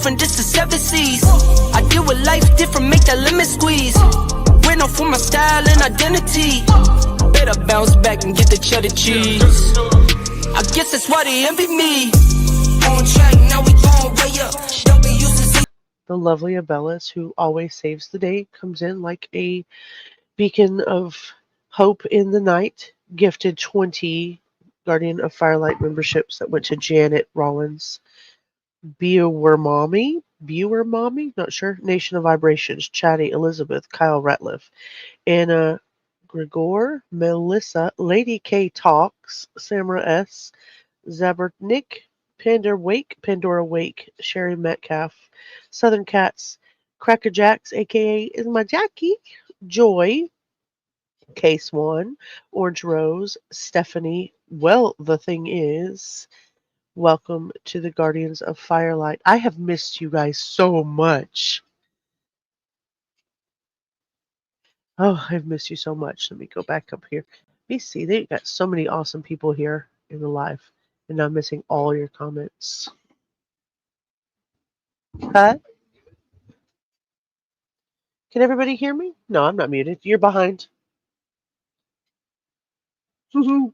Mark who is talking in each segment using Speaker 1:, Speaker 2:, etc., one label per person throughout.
Speaker 1: This the seven seas. I deal with life different, make that lemon squeeze. Went off for my style and identity. Better bounce back and get the cheddar cheese. I guess that's why they envy me. On track, now we gon' way up. Don't be used to see.
Speaker 2: The lovely Abellis, who always saves the day, comes in like a beacon of hope in the night. Gifted 20 Guardian of Firelight memberships that went to Janet Rollins. Bewer Mommy, not sure. Nation of Vibrations, Chatty, Elizabeth, Kyle Ratliff, Anna Gregor, Melissa, Lady K Talks, Samara S, Zabertnik, Pandora Wake, Sherry Metcalf, Southern Cats, Cracker Jacks, aka is my Jackie, Joy, Case One, Orange Rose, Stephanie. Well, the thing is. Welcome to the Guardians of Firelight. I have missed you guys so much. Oh, I've missed you so much. Let me go back up here. Let me see. They got so many awesome people here in the live, and I'm missing all your comments. Huh? Can everybody hear me? No, I'm not muted. You're behind.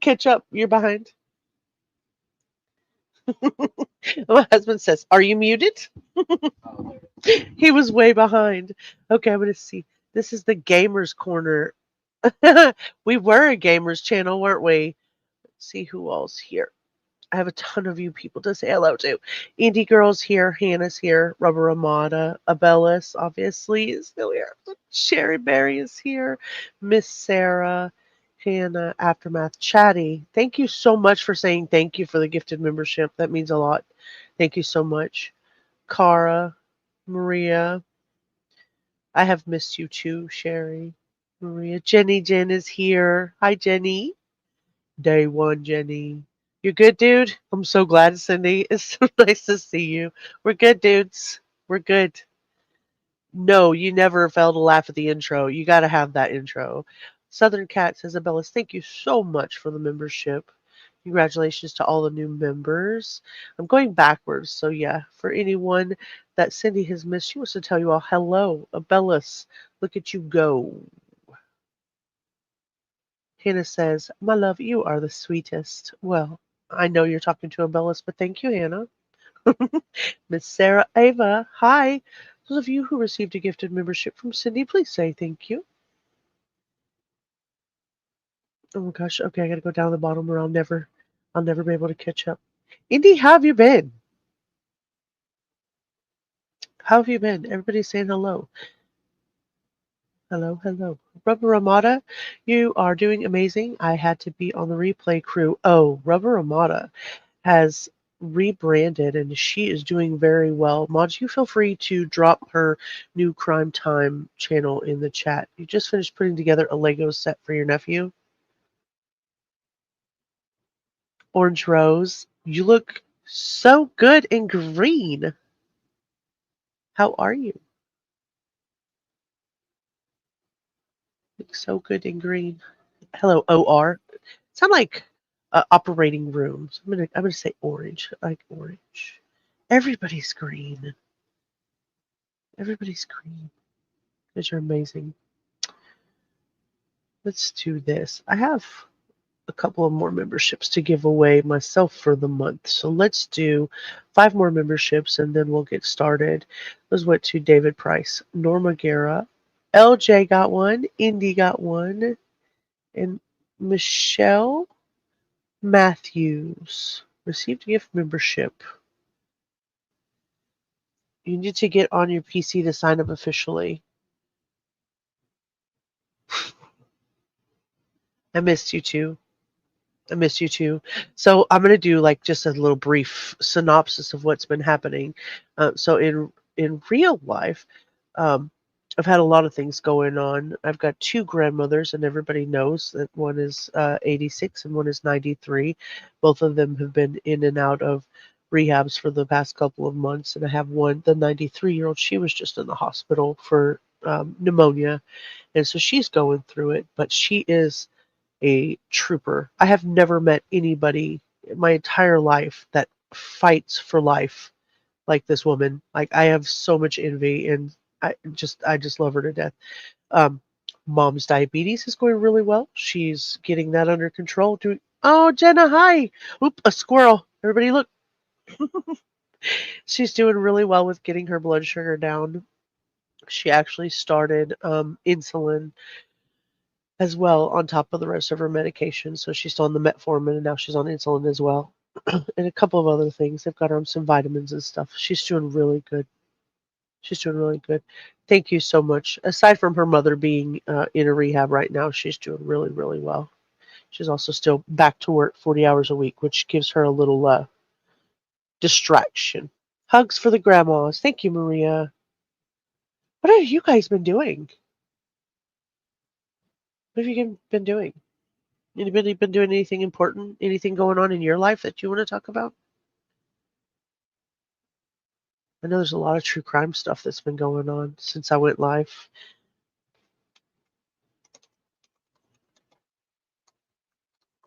Speaker 2: Catch up. You're behind. My husband says, "Are you muted?" He was way behind. Okay, I'm going to see. This is the Gamers Corner. We were a Gamers channel, weren't we? Let's see who all's here. I have a ton of you people to say hello to. Indie Girl's here. Hannah's here. Rubber Ramada. Abellis, obviously, is still here. Sherry Berry is here. Miss Sarah. Hannah, Aftermath, Chatty. Thank you so much for saying thank you for the gifted membership. That means a lot. Thank you so much. Cara, Maria. I have missed you too, Sherry. Maria. Jenny Jen is here. Hi, Jenny. Day one, Jenny. You're good, dude? I'm so glad, Cindy. It's so nice to see you. We're good, dudes. We're good. No, you never fail to laugh at the intro. You got to have that intro. Southern Cat says, Abellis, thank you so much for the membership. Congratulations to all the new members. I'm going backwards, so yeah, for anyone that Cindy has missed, she wants to tell you all hello. Abellis, look at you go. Hannah says, my love, you are the sweetest. Well, I know you're talking to Abellis, but thank you, Hannah. Miss Sarah Ava, hi. Those of you who received a gifted membership from Cindy, please say thank you. Oh my gosh. Okay, I gotta go down to the bottom or I'll never be able to catch up. Indy, how have you been? How have you been? Everybody's saying hello. Hello, hello. Rubber Ramada, you are doing amazing. I had to be on the replay crew. Oh, Rubber Ramada has rebranded and she is doing very well. Mods, you feel free to drop her new Crime Time channel in the chat. You just finished putting together a Lego set for your nephew. Orange Rose, you look so good in green. How are you? Look so good in green. Hello, OR. Sound like operating rooms. I'm gonna say orange. I like orange. Everybody's green. Everybody's green. Because you're amazing. Let's do this. I have a couple of more memberships to give away myself for the month. So let's do 5 more memberships and then we'll get started. Those went to David Price, Norma Guerra, LJ got one, Indy got one, and Michelle Matthews received a gift membership. You need to get on your PC to sign up officially. I missed you too. I miss you too. So I'm gonna do like just a little brief synopsis of what's been happening. So in real life, um, I've had a lot of things going on. I've got 2 grandmothers, and everybody knows that one is 86 and one is 93. Both of them have been in and out of rehabs for the past couple of months, and I have one, the 93-year-old. She was just in the hospital for pneumonia, and so she's going through it. But she is a trooper. I have never met anybody in my entire life that fights for life like this woman. Like I have so much envy and I just love her to death. Um, Mom's diabetes is going really well. She's getting that under control. Doing Oh, Jenna, hi. Oop, a squirrel. Everybody look. She's doing really well with getting her blood sugar down. She actually started insulin as well on top of the rest of her medication. So she's on the metformin and now she's on insulin as well. And a couple of other things. They've got her on some vitamins and stuff. She's doing really good. She's doing really good. Thank you so much. Aside from her mother being in a rehab right now, she's doing really, really well. She's also still back to work 40 hours a week, which gives her a little distraction. Hugs for the grandmas. Thank you, Maria. What have you guys been doing? What have you been doing? Anybody been doing anything important? Anything going on in your life that you want to talk about? I know there's a lot of true crime stuff that's been going on since I went live.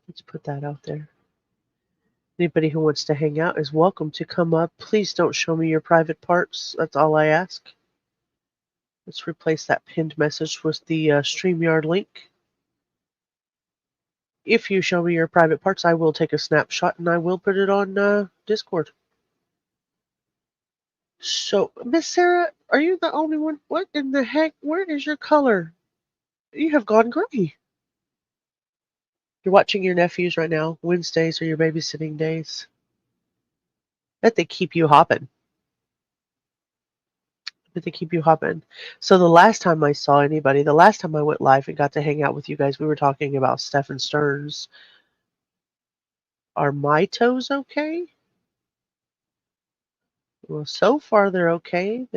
Speaker 2: Let's put that out there. Anybody who wants to hang out is welcome to come up. Please don't show me your private parts. That's all I ask. Let's replace that pinned message with the StreamYard link. If you show me your private parts, I will take a snapshot and I will put it on Discord. So, Miss Sarah, are you the only one? What in the heck? Where is your color? You have gone gray. You're watching your nephews right now. Wednesdays are your babysitting days. Bet they keep you hopping. Bet they keep you hopping. So the last time I saw anybody, the last time I went live and got to hang out with you guys, we were talking about Stephan Sterns. Are my toes okay? Well, so far they're okay.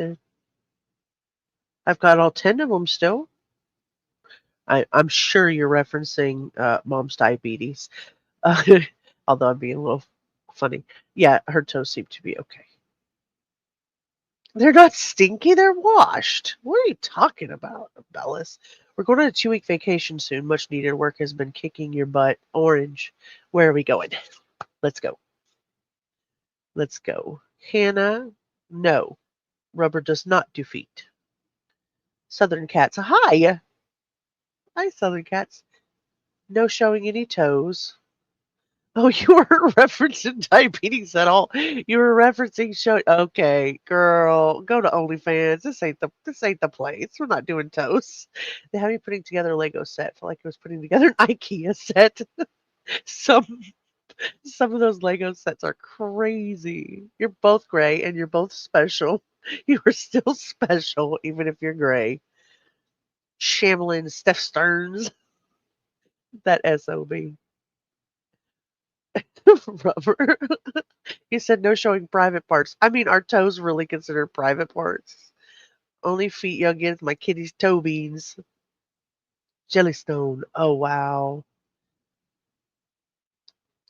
Speaker 2: I've got all 10 of them still. I'm sure you're referencing mom's diabetes. Although I'm being a little funny. Yeah, her toes seem to be okay. They're not stinky, they're washed. What are you talking about, Bellis? We're going on a 2-week vacation soon. Much needed work has been kicking your butt. Orange. Where are we going? Let's go. Let's go. Hannah, no. Rubber does not do feet. Southern Cats, hi. Hi, Southern Cats. No showing any toes. Oh, you weren't referencing diabetes at all. You were referencing show. Okay, girl, go to OnlyFans. This ain't the place. We're not doing toast. They had me putting together a Lego set. Felt like I was putting together an IKEA set. Some some of those Lego sets are crazy. You're both gray and you're both special. You are still special even if you're gray. Shamlin, Steph Sterns, that SOB. Rubber. He said no showing private parts. I mean, are toes really considered private parts? Only feet youngins, my kitty's toe beans. Jellystone. Oh wow.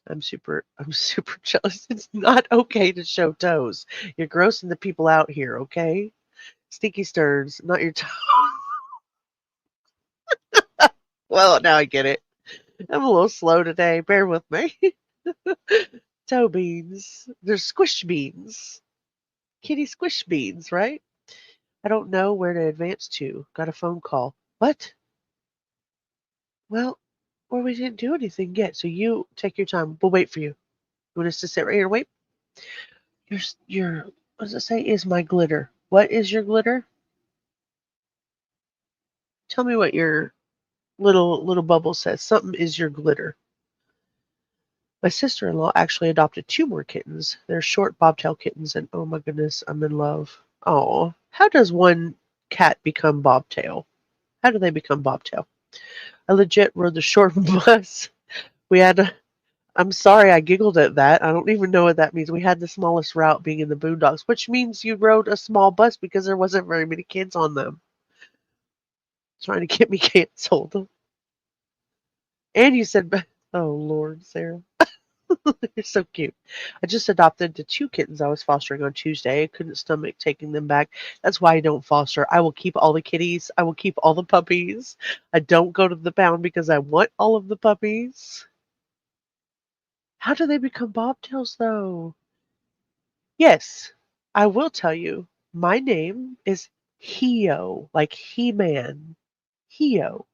Speaker 2: I'm super jealous. It's not okay to show toes. You're grossing the people out here, okay? Stinky Sterns, not your toe. Well, now I get it. I'm a little slow today. Bear with me. Toe beans. They're squish beans. Kitty squish beans, right? I don't know where to advance to. Got a phone call. What? Well, well, we didn't do anything yet, so you take your time. We'll wait for you. You want us to sit right here and wait? Your, what does it say? Is my glitter. What is your glitter? Tell me what your little bubble says. Something is your glitter. My sister-in-law actually adopted two more kittens. They're short bobtail kittens, and oh my goodness, I'm in love. Oh, how does one cat become bobtail? How do they become bobtail? I legit rode the short bus. We had to, I'm sorry I giggled at that. I don't even know what that means. We had the smallest route being in the boondocks, which means you rode a small bus because there wasn't very many kids on them. Trying to get me canceled. And you said, oh Lord, Sarah. You're so cute. I just adopted the two kittens I was fostering on Tuesday. I couldn't stomach taking them back. That's why I don't foster. I will keep all the kitties. I will keep all the puppies. I don't go to the pound because I want all of the puppies. How do they become bobtails, though? Yes, I will tell you. My name is Hio, like He-Man. Hio.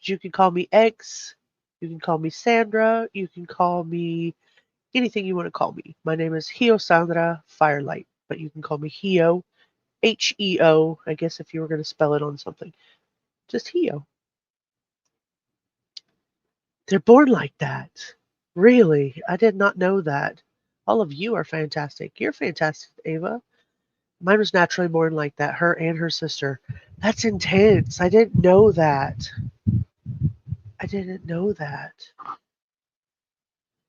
Speaker 2: You can call me X. You can call me Sandra. You can call me anything you want to call me. My name is Hio Sandra Firelight, but you can call me Hio. Heo, I guess if you were going to spell it on something. Just Hio. They're born like that. Really? I did not know that. All of you are fantastic. You're fantastic, Ava. Mine was naturally born like that, her and her sister. That's intense. I didn't know that. I didn't know that.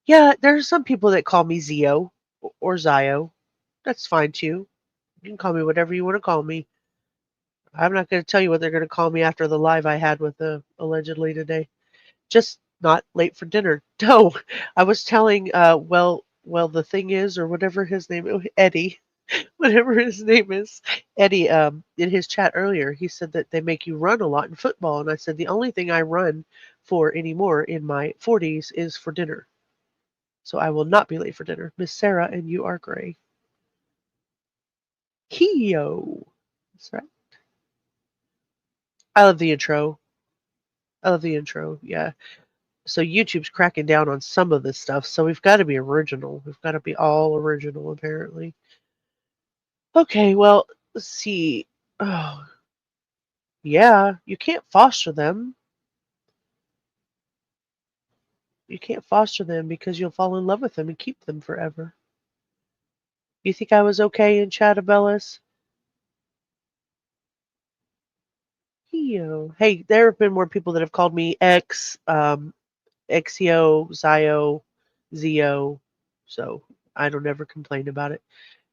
Speaker 2: Yeah, there are some people that call me Zio or Zio. That's fine too. You can call me whatever you want to call me. I'm not going to tell you what they're going to call me after the live I had with the allegedly today. Just not late for dinner. No, I was telling the thing is, or whatever his name, Eddie, whatever his name is, Eddie, in his chat earlier, he said that they make you run a lot in football, and I said the only thing I run for anymore in my 40s is for dinner. So I will not be late for dinner. Miss Sarah, and you are gray. Heo. That's right. I love the intro. I love the intro. Yeah. So YouTube's cracking down on some of this stuff. So we've got to be original. We've got to be all original, apparently. Okay, well, let's see. Oh, yeah, you can't foster them. You can't foster them because you'll fall in love with them and keep them forever. You think I was okay in Chatabellas? Hey, there have been more people that have called me X, Xio, Zio, Zio. So I don't ever complain about it.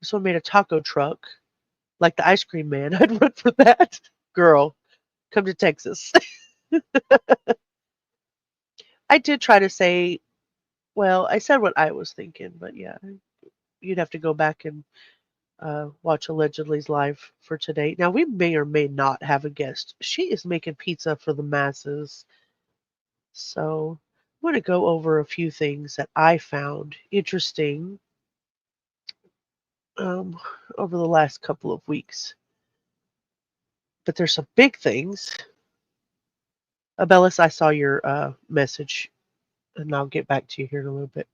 Speaker 2: This one made a taco truck, like the ice cream man. I'd run for that. Girl, come to Texas. I did try to say, well, I said what I was thinking, but yeah, you'd have to go back and watch Allegedly's live for today. Now, we may or may not have a guest. She is making pizza for the masses. So I'm going to go over a few things that I found interesting um, over the last couple of weeks. But there's some big things. Abellis, I saw your message. and I'll get back to you here in a little bit.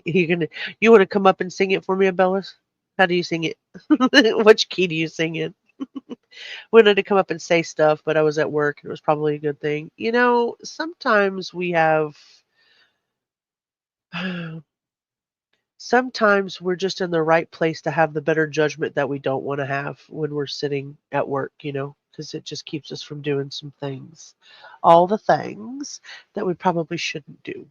Speaker 2: You want to come up and sing it for me, Abellis? How do you sing it? Which key do you sing in? Wanted to come up and say stuff, but I was at work. It was probably a good thing. Sometimes we have. Sometimes we're just in the right place to have the better judgment that we don't want to have when we're sitting at work, because it just keeps us from doing some things. All the things that we probably shouldn't do.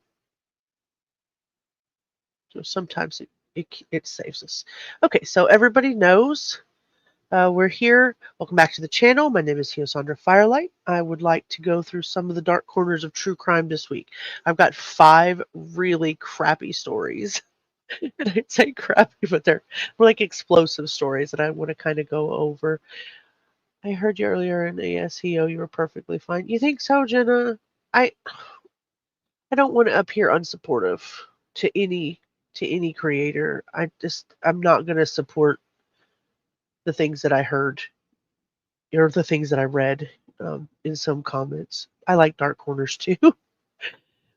Speaker 2: So sometimes it saves us. Okay, so everybody knows we're here. Welcome back to the channel. My name is Hiosandra Firelight. I would like to go through some of the dark corners of true crime this week. I've got 5 really crappy stories. And I'd say crappy, but they're like explosive stories that I want to kind of go over. I heard you earlier in ASEO. You were perfectly fine. You think so, Jenna? I don't want to appear unsupportive to any creator. I'm not going to support the things that I heard or the things that I read in some comments. I like dark corners too.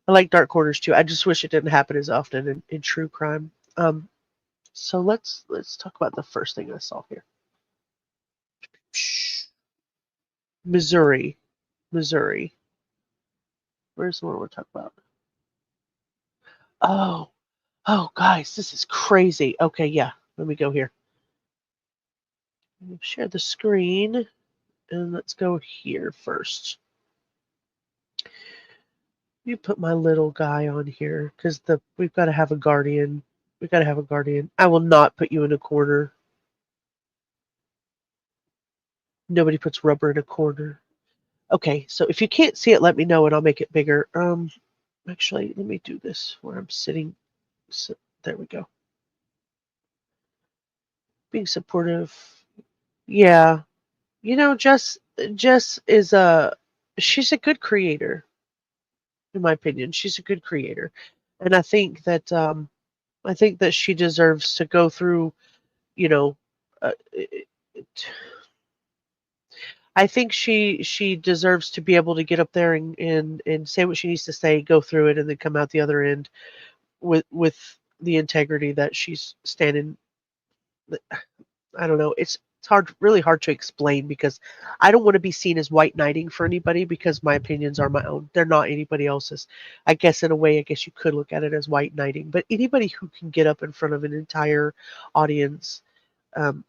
Speaker 2: I like dark corners too. I just wish it didn't happen as often in true crime. So let's talk about the first thing I saw here. Missouri. Missouri. Where's the one we're talking about? Oh, guys, this is crazy. Okay, yeah, let me go here. Share the screen, and let's go here first. You put my little guy on here because we've got to have a guardian. We've got to have a guardian. I will not put you in a corner. Nobody puts rubber in a corner. Okay, so if you can't see it, let me know and I'll make it bigger. Actually, let me do this where I'm sitting. So, there we go. Being supportive. Yeah. Jess is she's a good creator, in my opinion. She's a good creator. And I think that she deserves to go through, you know, I think she deserves to be able to get up there and say what she needs to say, go through it, and then come out the other end with the integrity that she's standing. I don't know. It's really hard to explain because I don't want to be seen as white knighting for anybody because my opinions are my own. They're not anybody else's. I guess in a way, I guess you could look at it as white knighting. But anybody who can get up in front of an entire audience,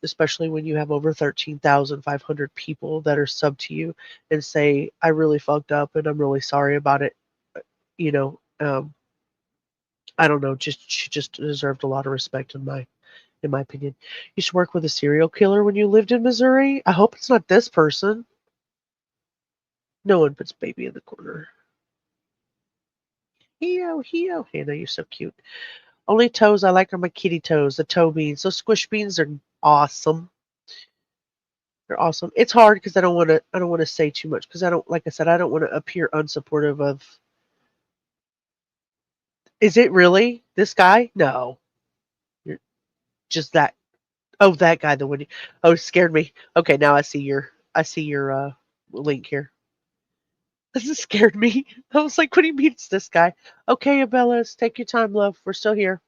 Speaker 2: especially when you have over 13,500 people that are sub to you, and say, "I really fucked up and I'm really sorry about it," you know, I don't know. She just deserved a lot of respect in my opinion. You used to work with a serial killer when you lived in Missouri? I hope it's not this person. No one puts baby in the corner. Heo. Hannah, you're so cute. Only toes I like are my kitty toes, the toe beans. Those squish beans are awesome. They're awesome. It's hard because I don't want to say too much because like I said, I don't want to appear unsupportive of. Is it really this guy? No. You're just that. Oh, that guy, the one. Oh, scared me. Okay, now I see your link here. This scared me. I was like, what do you mean it's this guy? Okay, Abellas, take your time, love. We're still here.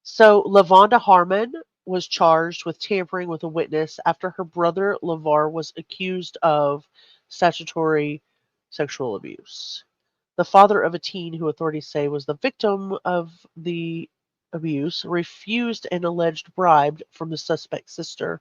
Speaker 2: So Lavonda Harmon was charged with tampering with a witness after her brother LeVar was accused of statutory sexual abuse. The father of a teen who authorities say was the victim of the abuse refused an alleged bribe from the suspect's sister,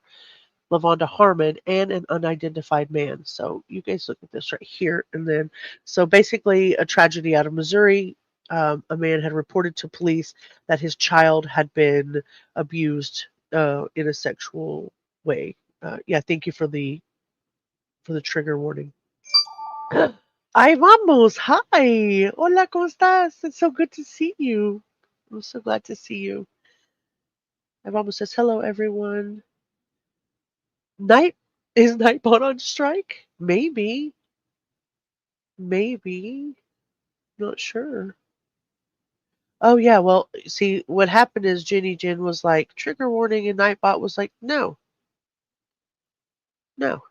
Speaker 2: Lavonda Harmon, and an unidentified man. So you guys look at this right here. And then, so basically, a tragedy out of Missouri. A man had reported to police that his child had been abused in a sexual way. Yeah, thank you for the trigger warning. Ay, vamos. Hi. Hola, ¿cómo estás? It's so good to see you. I'm so glad to see you. Ay, vamos says, hello, everyone. Night is Nightbot on strike? Maybe. Maybe. Not sure. Oh yeah, well, see what happened is Jenny Jen was like trigger warning and Nightbot was like, no. No.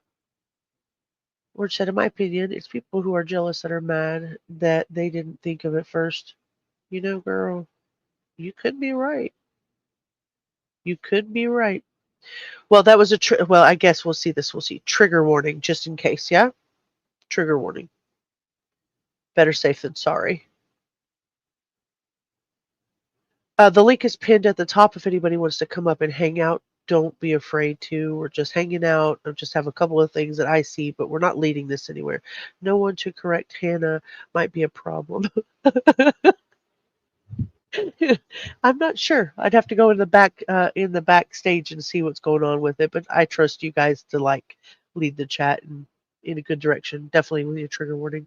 Speaker 2: Or said, in my opinion, it's people who are jealous that are mad that they didn't think of it first. You know, girl, you could be right. You could be right. Well, that was well, I guess we'll see this. We'll see. Trigger warning, just in case, yeah? Trigger warning. Better safe than sorry. The link is pinned at the top if anybody wants to come up and hang out. Don't be afraid to. We're just hanging out. I just have a couple of things that I see, but we're not leading this anywhere. No one to correct Hannah might be a problem. I'm not sure. I'd have to go in the backstage and see what's going on with it. But I trust you guys to lead the chat in a good direction. Definitely with a trigger warning.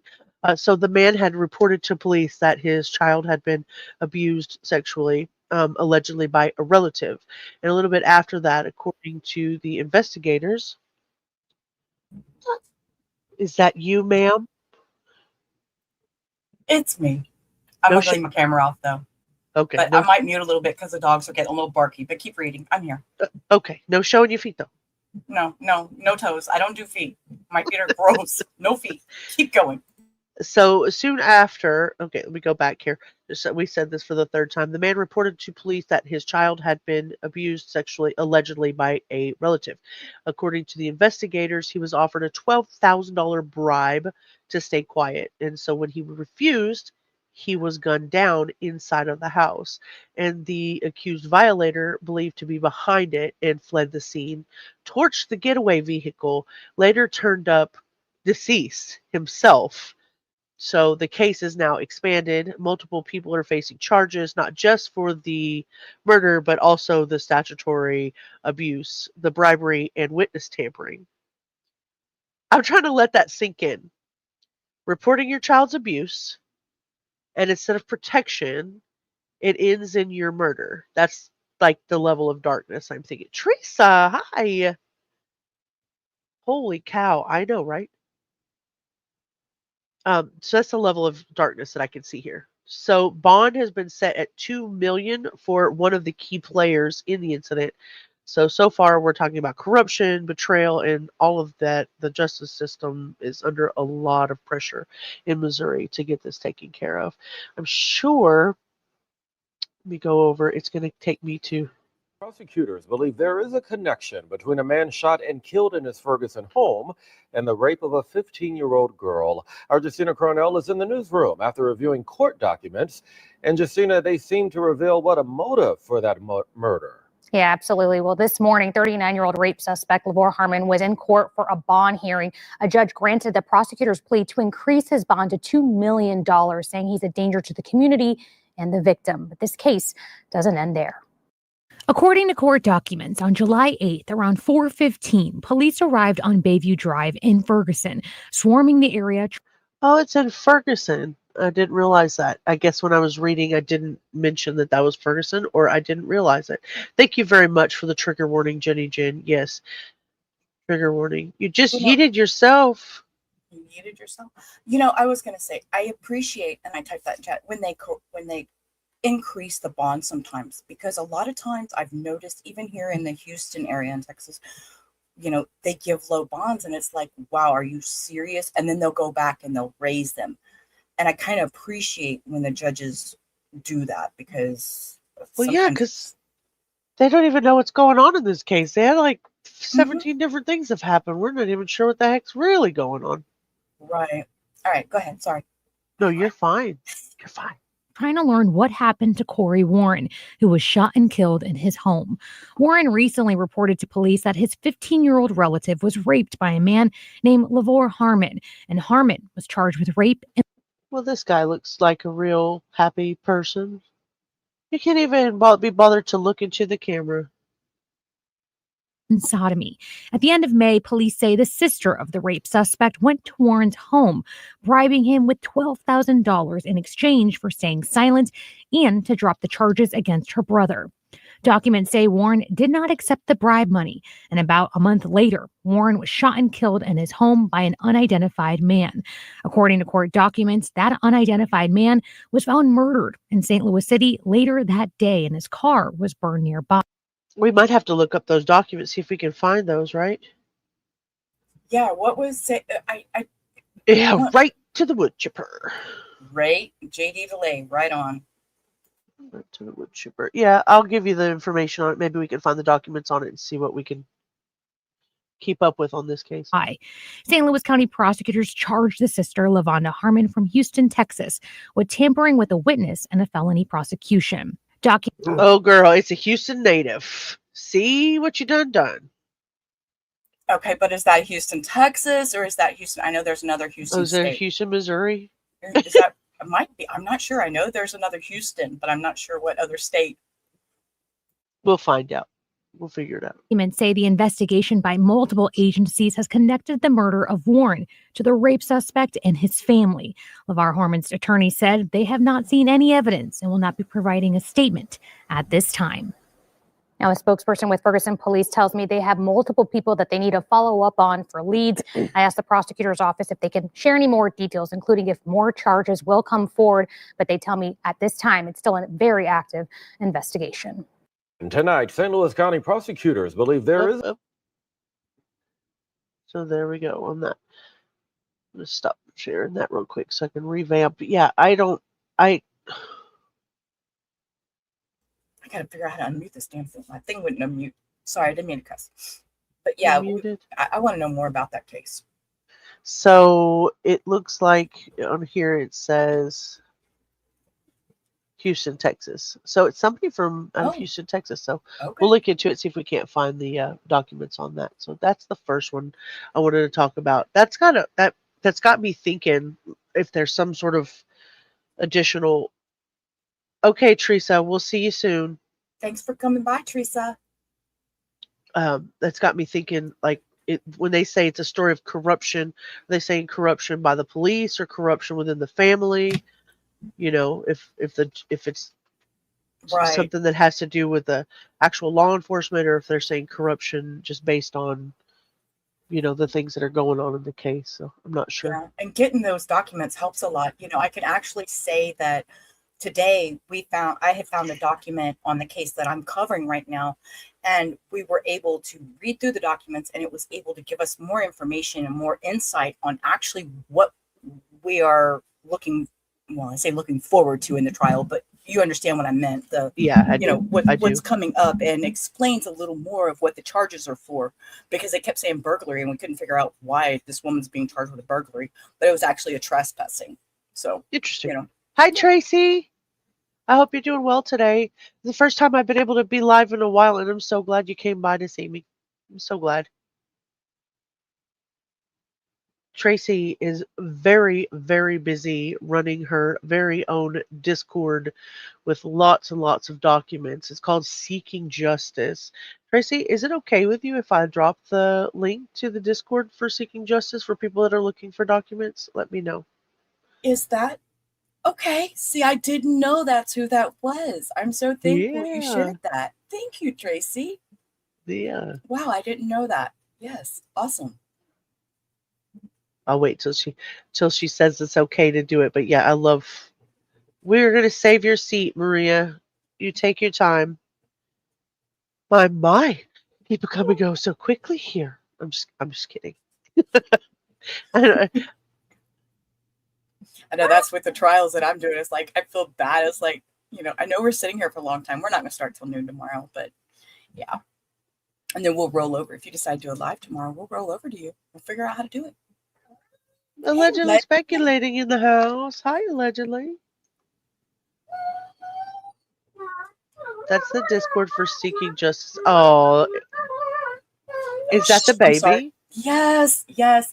Speaker 2: So the man had reported to police that his child had been abused sexually, allegedly by a relative. And a little bit after that, according to the investigators, is that you, ma'am?
Speaker 3: It's me. I'm
Speaker 2: No
Speaker 3: going to leave my camera off, though.
Speaker 2: Okay.
Speaker 3: But I might mute a little bit because the dogs are getting a little barky. But keep reading. I'm here.
Speaker 2: Okay. No showing your feet, though.
Speaker 3: No toes. I don't do feet. My feet are gross. No feet. Keep going.
Speaker 2: So soon after, okay, let me go back here. We said this for the third time. The man reported to police that his child had been abused sexually, allegedly by a relative. According to the investigators, he was offered a $12,000 bribe to stay quiet. And so when he refused, he was gunned down inside of the house. And the accused violator, believed to be behind it and fled the scene, torched the getaway vehicle, later turned up deceased himself. So the case is now expanded. Multiple people are facing charges, not just for the murder, but also the statutory abuse, the bribery, and witness tampering. I'm trying to let that sink in. Reporting your child's abuse, and instead of protection, it ends in your murder. That's like the level of darkness I'm thinking. Teresa, hi. Holy cow. I know, right? So that's the level of darkness that I can see here. So bond has been set at $2 million for one of the key players in the incident. So far we're talking about corruption, betrayal, and all of that. The justice system is under a lot of pressure in Missouri to get this taken care of. I'm sure. Let me go over. It's going to take me to.
Speaker 4: Prosecutors believe there is a connection between a man shot and killed in his Ferguson home and the rape of a 15-year-old girl. Our Justina Cornell is in the newsroom after reviewing court documents. And Justina, they seem to reveal what a motive for that murder.
Speaker 5: Yeah, absolutely. Well, this morning, 39-year-old rape suspect Lavore Harmon was in court for a bond hearing. A judge granted the prosecutor's plea to increase his bond to $2 million, saying he's a danger to the community and the victim. But this case doesn't end there. According to court documents, on July 8th, around 4:15, police arrived on Bayview Drive in Ferguson, swarming the area.
Speaker 2: Oh, it's in Ferguson. I didn't realize that. I guess when I was reading, I didn't mention that was Ferguson, or I didn't realize it. Thank you very much for the trigger warning, Jenny Jen. Yes, trigger warning. You just heated yourself.
Speaker 3: You heated yourself? I was going to say, I appreciate, and I typed that in chat, when they increase the bond sometimes, because a lot of times I've noticed, even here in the Houston area in Texas, they give low bonds and it's like, wow, are you serious? And then they'll go back and they'll raise them. And I kind of appreciate when the judges do that, because
Speaker 2: because they don't even know what's going on in this case. They had like 17 different things have happened. We're not even sure what the heck's really going on.
Speaker 3: Right. All right, go ahead. Sorry.
Speaker 2: No, you're fine. You're fine.
Speaker 5: Trying to learn what happened to Corey Warren, who was shot and killed in his home. Warren recently reported to police that his 15-year-old relative was raped by a man named Lavore Harmon, and Harmon was charged with rape.
Speaker 2: Well, this guy looks like a real happy person. You can't even be bothered to look into the camera.
Speaker 5: And sodomy. At the end of May, police say the sister of the rape suspect went to Warren's home, bribing him with $12,000 in exchange for staying silent and to drop the charges against her brother. Documents say Warren did not accept the bribe money, and about a month later, Warren was shot and killed in his home by an unidentified man. According to court documents, that unidentified man was found murdered in St. Louis City later that day, and his car was burned nearby.
Speaker 2: We might have to look up those documents, see if we can find those, right?
Speaker 3: Yeah, what was it? I
Speaker 2: Yeah,
Speaker 3: want
Speaker 2: right to the wood chipper.
Speaker 3: Ray JD delay right on.
Speaker 2: Right to the wood chipper. Yeah, I'll give you the information on it. Maybe we can find the documents on it and see what we can keep up with on this case.
Speaker 5: St. Louis County prosecutors charged the sister, LaVonda Harmon from Houston, Texas, with tampering with a witness and a felony prosecution.
Speaker 2: Oh, girl, it's a Houston native. See what you done.
Speaker 3: Okay, but is that Houston, Texas, or is that Houston? I know there's another
Speaker 2: Oh,
Speaker 3: Houston
Speaker 2: is there
Speaker 3: state.
Speaker 2: Houston, Missouri?
Speaker 3: Is that it might be? I'm not sure. I know there's another Houston, but I'm not sure what other state.
Speaker 2: We'll find out. We'll figure it out.
Speaker 5: Documents say the investigation by multiple agencies has connected the murder of Warren to the rape suspect and his family. LaVar Harmon's attorney said they have not seen any evidence and will not be providing a statement at this time. Now, a spokesperson with Ferguson Police tells me they have multiple people that they need to follow up on for leads. I asked the prosecutor's office if they can share any more details, including if more charges will come forward, but they tell me at this time it's still a very active investigation.
Speaker 4: And tonight, St. Louis County prosecutors believe there is.
Speaker 2: So there we go on that. I'm going to stop sharing that real quick so I can revamp. Yeah, I got
Speaker 3: to figure out how to unmute this damn thing. My thing wouldn't unmute. Sorry, I didn't mean to cuss. But yeah, I want to know more about that case.
Speaker 2: So it looks like on here it says Houston, Texas. So it's somebody from out of Houston, Texas. So we'll look into it, see if we can't find the documents on that. So that's the first one I wanted to talk about. That's got me thinking if there's some sort of additional. Okay, Teresa, we'll see you soon.
Speaker 3: Thanks for coming by, Teresa.
Speaker 2: That's got me thinking, like, when they say it's a story of corruption, are they saying corruption by the police or corruption within the family? You know, if it's
Speaker 3: right.
Speaker 2: something that has to do with the actual law enforcement, or if they're saying corruption just based on, you know, the things that are going on in the case. So I'm not sure.
Speaker 3: Yeah. And getting those documents helps a lot. You know, I can actually say that today I had found a document on the case that I'm covering right now, and we were able to read through the documents, and it was able to give us more information and more insight on actually what we are looking forward to in the trial, but you understand what I meant. What's coming up, and explains a little more of what the charges are for, because they kept saying burglary and we couldn't figure out why this woman's being charged with a burglary, but it was actually a trespassing. So
Speaker 2: interesting.
Speaker 3: You know.
Speaker 2: Hi, Tracy. I hope you're doing well today. It's the first time I've been able to be live in a while, and I'm so glad you came by to see me. I'm so glad. Tracy is very, very busy running her very own Discord with lots and lots of documents. It's called Seeking Justice. Tracy, is it okay with you if I drop the link to the Discord for Seeking Justice for people that are looking for documents? Let me know.
Speaker 3: Is that okay? See, I didn't know that's who that was. I'm so thankful you shared that. Thank you, Tracy.
Speaker 2: Yeah.
Speaker 3: Wow, I didn't know that. Yes, awesome.
Speaker 2: I'll wait till she says it's okay to do it. But yeah, we're gonna save your seat, Maria. You take your time. My, people come and go so quickly here. I'm just kidding.
Speaker 3: I know that's with the trials that I'm doing. It's like I feel bad. It's like, you know, I know we're sitting here for a long time. We're not gonna start till noon tomorrow, but yeah. And then we'll roll over. If you decide to do it live tomorrow, we'll roll over to you. We'll figure out how to do it.
Speaker 2: Allegedly speculating in the house. Hi, allegedly. That's the Discord for Seeking Justice. Oh, is that the baby?
Speaker 3: Yes,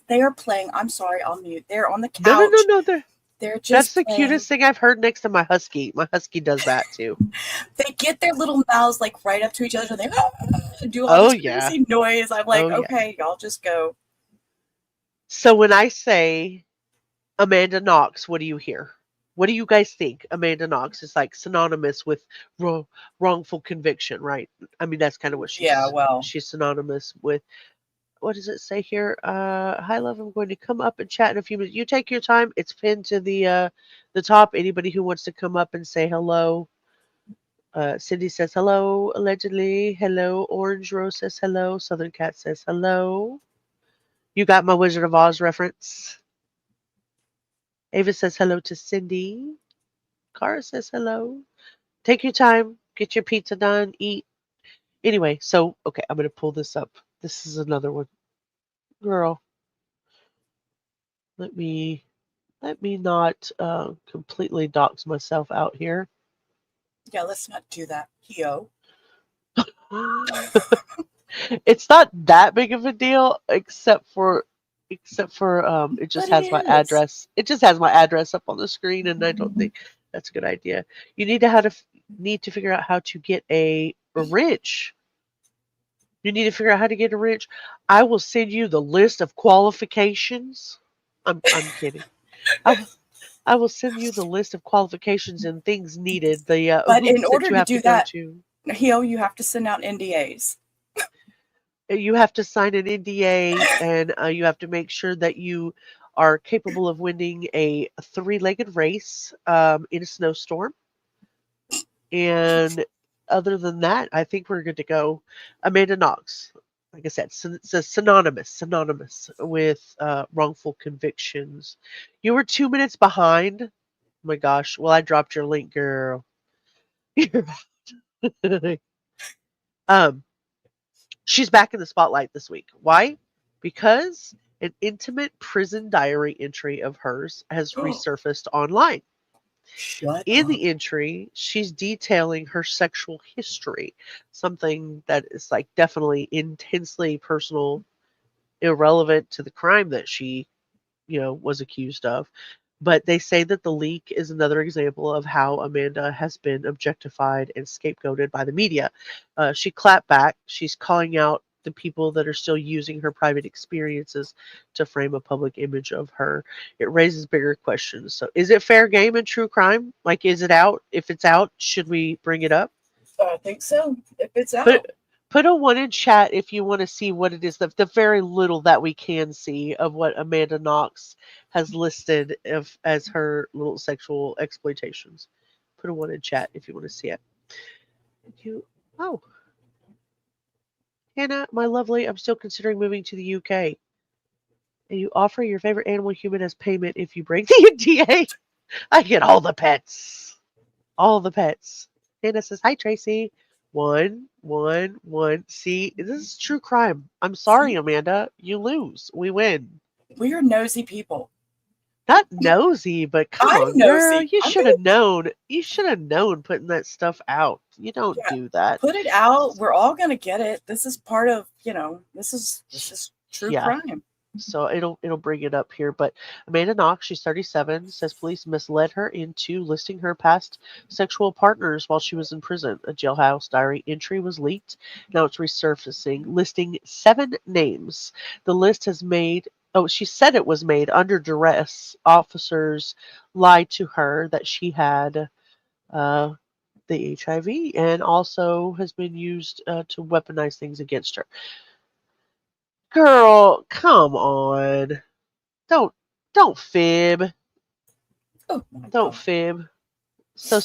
Speaker 3: they are playing. I'm sorry, I'll mute. They're on the couch.
Speaker 2: No.
Speaker 3: They're just
Speaker 2: That's the cutest thing I've heard next to my husky. My husky does that too.
Speaker 3: They get their little mouths like right up to each other. They do all this crazy noise. I'm like, okay, y'all just go.
Speaker 2: So when I say Amanda Knox, what do you hear? What do you guys think? Amanda Knox is like synonymous with wrongful conviction, right? I mean, that's kind of what she's synonymous with. What does it say here? Hi, love. I'm going to come up and chat in a few minutes. You take your time. It's pinned to the top. Anybody who wants to come up and say hello. Cindy says hello. Allegedly, hello. Orange Rose says hello. Southern Cat says hello. You got my Wizard of Oz reference? Ava says hello to Cindy. Cara says hello. Take your time. Get your pizza done. Eat. Anyway, so, okay, I'm going to pull this up. This is another one. Girl, let me not completely dox myself out here.
Speaker 3: Yeah, let's not do that. Yo.
Speaker 2: It's not that big of a deal, except for it just
Speaker 3: But it
Speaker 2: has my
Speaker 3: is.
Speaker 2: address. It just has my address up on the screen, and I don't think that's a good idea. You need to figure out how to get a wrench. You need to figure out how to get a wrench. I will send you the list of qualifications. I'm kidding. I will send you the list of qualifications and things needed. The
Speaker 3: But in
Speaker 2: hoops that
Speaker 3: order
Speaker 2: you
Speaker 3: to
Speaker 2: have to
Speaker 3: do
Speaker 2: go
Speaker 3: that,
Speaker 2: to.
Speaker 3: Hio, you have to send out NDAs.
Speaker 2: You have to sign an NDA, and you have to make sure that you are capable of winning a three-legged race in a snowstorm. And other than that, I think we're good to go. Amanda Knox, like I said, it's synonymous with wrongful convictions. You were 2 minutes behind. Oh my gosh. Well, I dropped your link, girl. um, she's back in the spotlight this week. Why? Because an intimate prison diary entry of hers has resurfaced online.
Speaker 3: Shut
Speaker 2: In
Speaker 3: up.
Speaker 2: the entry, she's detailing her sexual history, something that is like definitely intensely personal, irrelevant to the crime that she, was accused of. But they say that the leak is another example of how Amanda has been objectified and scapegoated by the media. She clapped back. She's calling out the people that are still using her private experiences to frame a public image of her. It raises bigger questions. So, is it fair game in true crime? Like, is it out? If it's out, should we bring it up?
Speaker 3: I think so. If it's out.
Speaker 2: Put a one in chat if you want to see what it is, the very little that we can see of what Amanda Knox has listed as her little sexual exploitations. Put a one in chat if you want to see it. Oh, Hannah, my lovely, I'm still considering moving to the UK. And you offer your favorite animal human as payment if you break the NDA. I get all the pets. All the pets. Hannah says, hi, Tracy. One, one, one. See, this is true crime. I'm sorry, Amanda. You lose. We win.
Speaker 3: We are nosy people.
Speaker 2: Not nosy, but come
Speaker 3: I'm
Speaker 2: on, girl.
Speaker 3: nosy.
Speaker 2: You should have known. You should have known putting that stuff out. You don't do that.
Speaker 3: Put it out. We're all gonna get it. This is part of, this is true crime.
Speaker 2: So it'll bring it up here. But Amanda Knox, she's 37, says police misled her into listing her past sexual partners while she was in prison. A jailhouse diary entry was leaked. Now it's resurfacing, listing 7 names. The list has made. Oh, she said it was made under duress. Officers lied to her that she had the HIV and also has been used to weaponize things against her. Girl, come on. Don't fib.
Speaker 3: Oh,
Speaker 2: Don't fib. So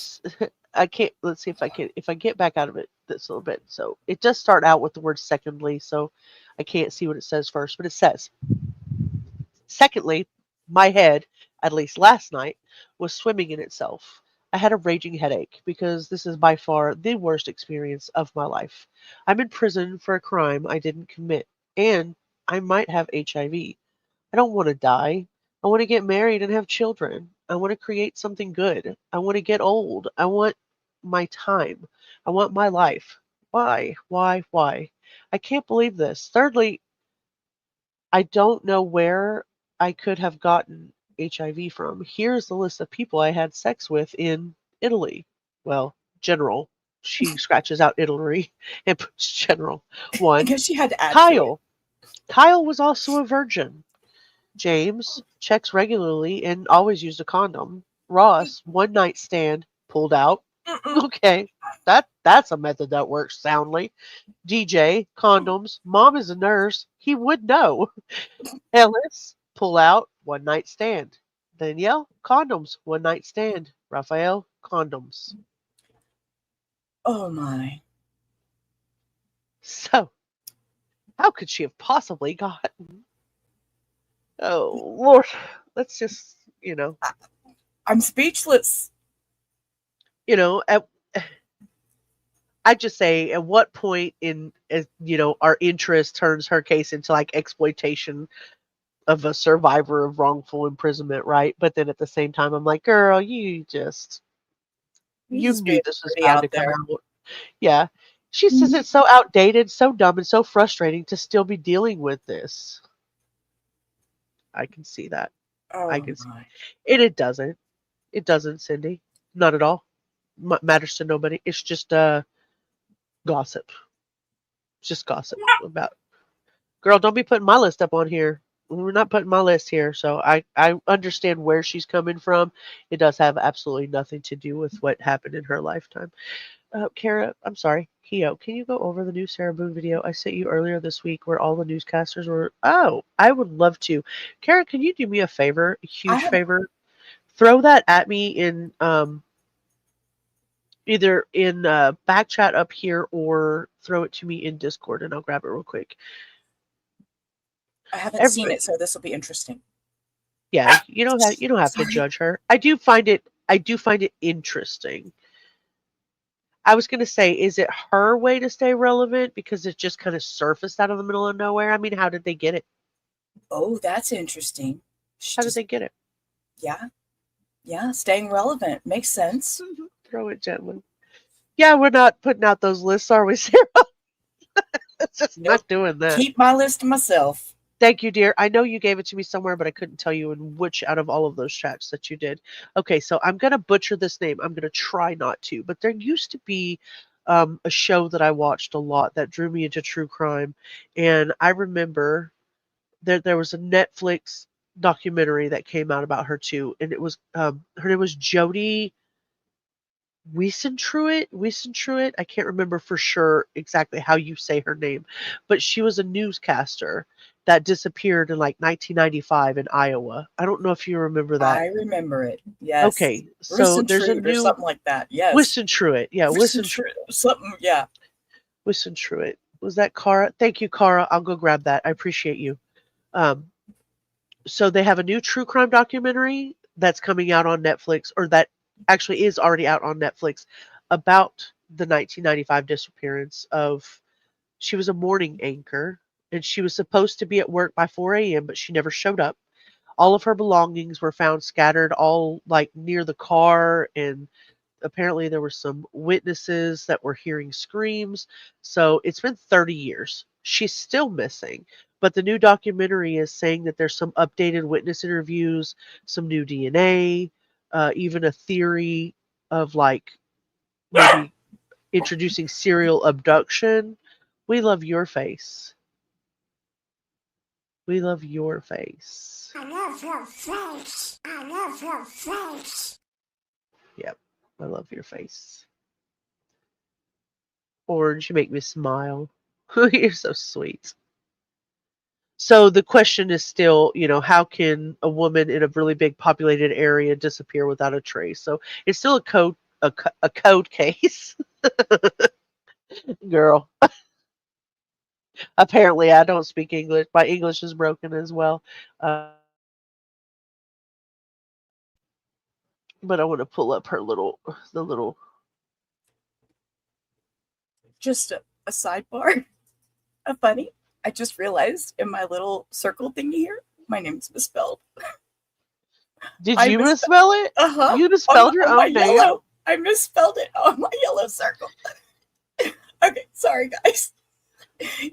Speaker 2: I can't. Let's see if I get back out of it this little bit. So it does start out with the word secondly. So I can't see what it says first, but it says, secondly, my head, at least last night, was swimming in itself. I had a raging headache because this is by far the worst experience of my life. I'm in prison for a crime I didn't commit, and I might have HIV. I don't want to die. I want to get married and have children. I want to create something good. I want to get old. I want my time. I want my life. Why? Why? Why? I can't believe this. Thirdly, I don't know where I could have gotten HIV from. Here's the list of people I had sex with in Italy. Well, general. She scratches out Italy and puts general. One,
Speaker 3: because she had to add
Speaker 2: Kyle. Kyle was also a virgin. James checks regularly and always used a condom. Ross, one night stand, pulled out. Okay, that's a method that works soundly. DJ, condoms. Mom is a nurse. He would know. Ellis, pull out, one night stand. Danielle, condoms, one night stand. Raphael, condoms.
Speaker 3: Oh my.
Speaker 2: So, how could she have possibly gotten Oh Lord, let's just
Speaker 3: I'm speechless.
Speaker 2: at I just say, at what point our interest turns her case into like exploitation of a survivor of wrongful imprisonment, right? But then at the same time, I'm like, girl, you
Speaker 3: He's
Speaker 2: knew
Speaker 3: being
Speaker 2: this was
Speaker 3: pretty
Speaker 2: bound
Speaker 3: out
Speaker 2: to come
Speaker 3: there.
Speaker 2: out. Yeah. She says
Speaker 3: Mhm.
Speaker 2: it's so outdated, so dumb, and so frustrating to still be dealing with this. I can see that. I
Speaker 3: Oh
Speaker 2: can see
Speaker 3: my.
Speaker 2: it doesn't. It doesn't, Cindy. Not at all. Matters to nobody. It's just gossip. It's just gossip about. Girl, don't be putting my list up on here. We're not putting my list here. So I understand where she's coming from. It does have absolutely nothing to do with what happened in her lifetime. Kara, I'm sorry. Keo, can you go over the new Sarah Boone video I sent you earlier this week where all the newscasters were? Oh, I would love to. Kara, can you do me a favor? A
Speaker 3: I
Speaker 2: huge
Speaker 3: have
Speaker 2: favor? Throw that at me in either in back chat up here or throw it to me in Discord and I'll grab it real quick.
Speaker 3: I haven't seen
Speaker 2: Everybody,
Speaker 3: it, so this will be interesting.
Speaker 2: yeah, you don't have to
Speaker 3: Sorry.
Speaker 2: judge her. I do find it interesting. I was gonna say, is it her way to stay relevant because it just kind of surfaced out of the middle of nowhere? I mean, how did they get it?
Speaker 3: Oh, that's interesting. She
Speaker 2: How did
Speaker 3: just,
Speaker 2: they get it?
Speaker 3: yeah, yeah, staying relevant makes sense.
Speaker 2: Throw it gently. Yeah, we're not putting out those lists, are we, Sarah? It's just
Speaker 3: Nope.
Speaker 2: not doing that.
Speaker 3: Keep my list to myself.
Speaker 2: Thank you, dear. I know you gave it to me somewhere, but I couldn't tell you in which out of all of those chats that you did. Okay, so I'm gonna butcher this name. I'm gonna try not to, but there used to be a show that I watched a lot that drew me into true crime, and I remember there was a Netflix documentary that came out about her too, and it was her name was Jodi Huisentruit. I can't remember for sure exactly how you say her name, but she was a newscaster that disappeared in like 1995 in Iowa. I don't know if you remember that.
Speaker 3: I remember it. Yes.
Speaker 2: Okay, so there's a
Speaker 3: Roost or
Speaker 2: new
Speaker 3: something like that. Yes.
Speaker 2: Huisentruit. Yeah,
Speaker 3: Something, yeah.
Speaker 2: Huisentruit. Was that Cara? Thank you, Cara. I'll go grab that. I appreciate you. Um, so they have a new true crime documentary that's coming out on Netflix, or that actually is already out on Netflix, about the 1995 disappearance of. She was a morning anchor, and she was supposed to be at work by 4 a.m., but she never showed up. All of her belongings were found scattered all like near the car, and apparently there were some witnesses that were hearing screams. So it's been 30 years. She's still missing. But the new documentary is saying that there's some updated witness interviews, some new DNA, even a theory of like maybe introducing serial abduction. We love your face. We love your face.
Speaker 6: I love your face. I love your face.
Speaker 2: Yep, I love your face. Orange, you make me smile. You're so sweet. So the question is still, how can a woman in a really big populated area disappear without a trace? So it's still a code case, girl. Apparently, I don't speak English. My English is broken as well. But I want to pull up the little.
Speaker 3: Just a sidebar. A funny. I just realized in my little circle thingy here, my name's misspelled.
Speaker 2: Did
Speaker 3: I
Speaker 2: you
Speaker 3: misspelled-
Speaker 2: misspell it?
Speaker 3: Uh-huh.
Speaker 2: You misspelled your
Speaker 3: on my
Speaker 2: own name?
Speaker 3: yellow. I misspelled it on my yellow circle. Okay, sorry guys.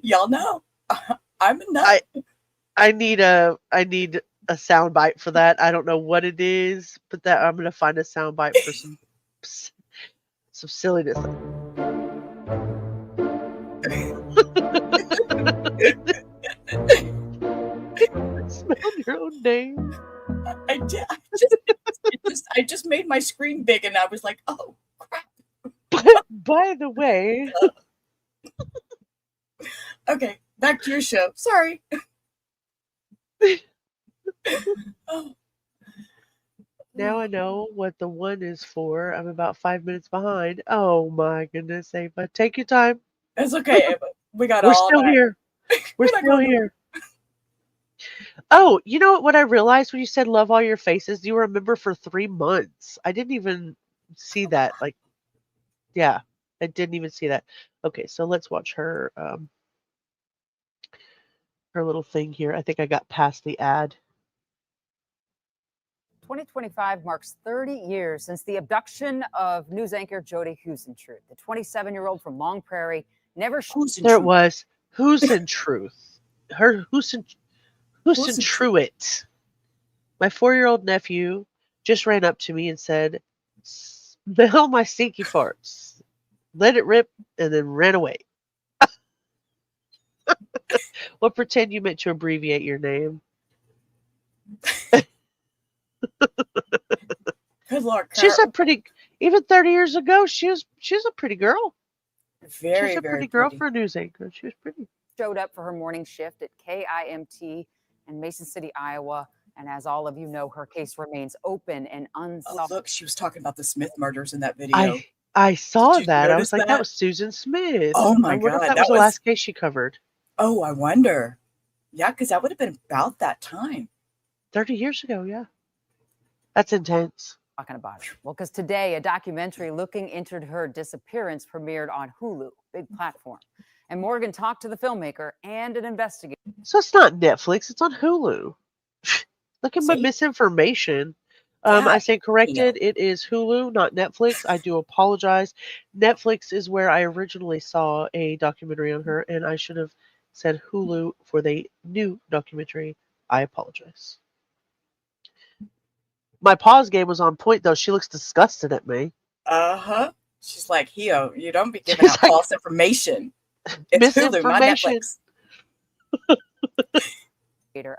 Speaker 3: Y'all know I'm a nut.
Speaker 2: I need a sound bite for that. I don't know what it is, but that I'm gonna find a sound bite for some silliness. Spell your own name.
Speaker 3: I did. I just made my screen big, and I was like, "Oh crap!"
Speaker 2: By the way,
Speaker 3: Okay, back to your show. Sorry. Oh,
Speaker 2: now I know what the one is for. I'm about 5 minutes behind. Oh my goodness, Ava, take your time.
Speaker 3: it's okay, Ava. We got
Speaker 2: We're
Speaker 3: all
Speaker 2: still
Speaker 3: night.
Speaker 2: here. We're
Speaker 3: We're not
Speaker 2: still
Speaker 3: going
Speaker 2: here. Oh, you know what I realized when you said love all your faces? You were a member for 3 months. I didn't even see that. Like, yeah, I didn't even see that. Okay, so let's watch her little thing here. I think I got past the ad.
Speaker 7: 2025 marks 30 years since the abduction of news anchor Jodi Huisentruit. The 27-year-old from Long Prairie never.
Speaker 2: There it was. Huisentruit. Huisentruit. My 4-year-old nephew just ran up to me and said, "Smell my stinky farts." Let it rip and then ran away. Well, pretend you meant to abbreviate your name.
Speaker 3: Good Lord,
Speaker 2: She's a pretty. Even 30 years ago, she's a pretty girl.
Speaker 3: very,
Speaker 2: She's a
Speaker 3: very
Speaker 2: pretty girl
Speaker 3: pretty.
Speaker 2: for a news anchor. She was pretty.
Speaker 7: Showed up for her morning shift at KIMT in Mason City, Iowa. And as all of you know, her case remains open and
Speaker 3: Oh,
Speaker 7: unsolved.
Speaker 3: look, she was talking about the Smith murders in that video.
Speaker 2: I saw
Speaker 3: Did you
Speaker 2: that. I
Speaker 3: notice
Speaker 2: was like, that was Susan Smith.
Speaker 3: Oh my
Speaker 2: I wonder
Speaker 3: God,
Speaker 2: if that was the last case she covered.
Speaker 3: Oh, I wonder. Yeah, because that would have been about that time.
Speaker 2: 30 years ago, yeah. That's intense.
Speaker 7: Talking about it. Well, because today a documentary looking into her disappearance premiered on Hulu, big platform. And Morgan talked to the filmmaker and an investigator.
Speaker 2: So it's not Netflix, it's on Hulu. Look at my
Speaker 3: See?
Speaker 2: misinformation.
Speaker 3: Yeah,
Speaker 2: I stand corrected. It is Hulu, not Netflix. I do apologize. Netflix is where I originally saw a documentary on her, and I should have said Hulu for the new documentary. I apologize. My pause game was on point, though. She looks disgusted at me.
Speaker 3: Uh-huh. She's like, Hio, you don't be giving out false information. It's Hulu, not Netflix.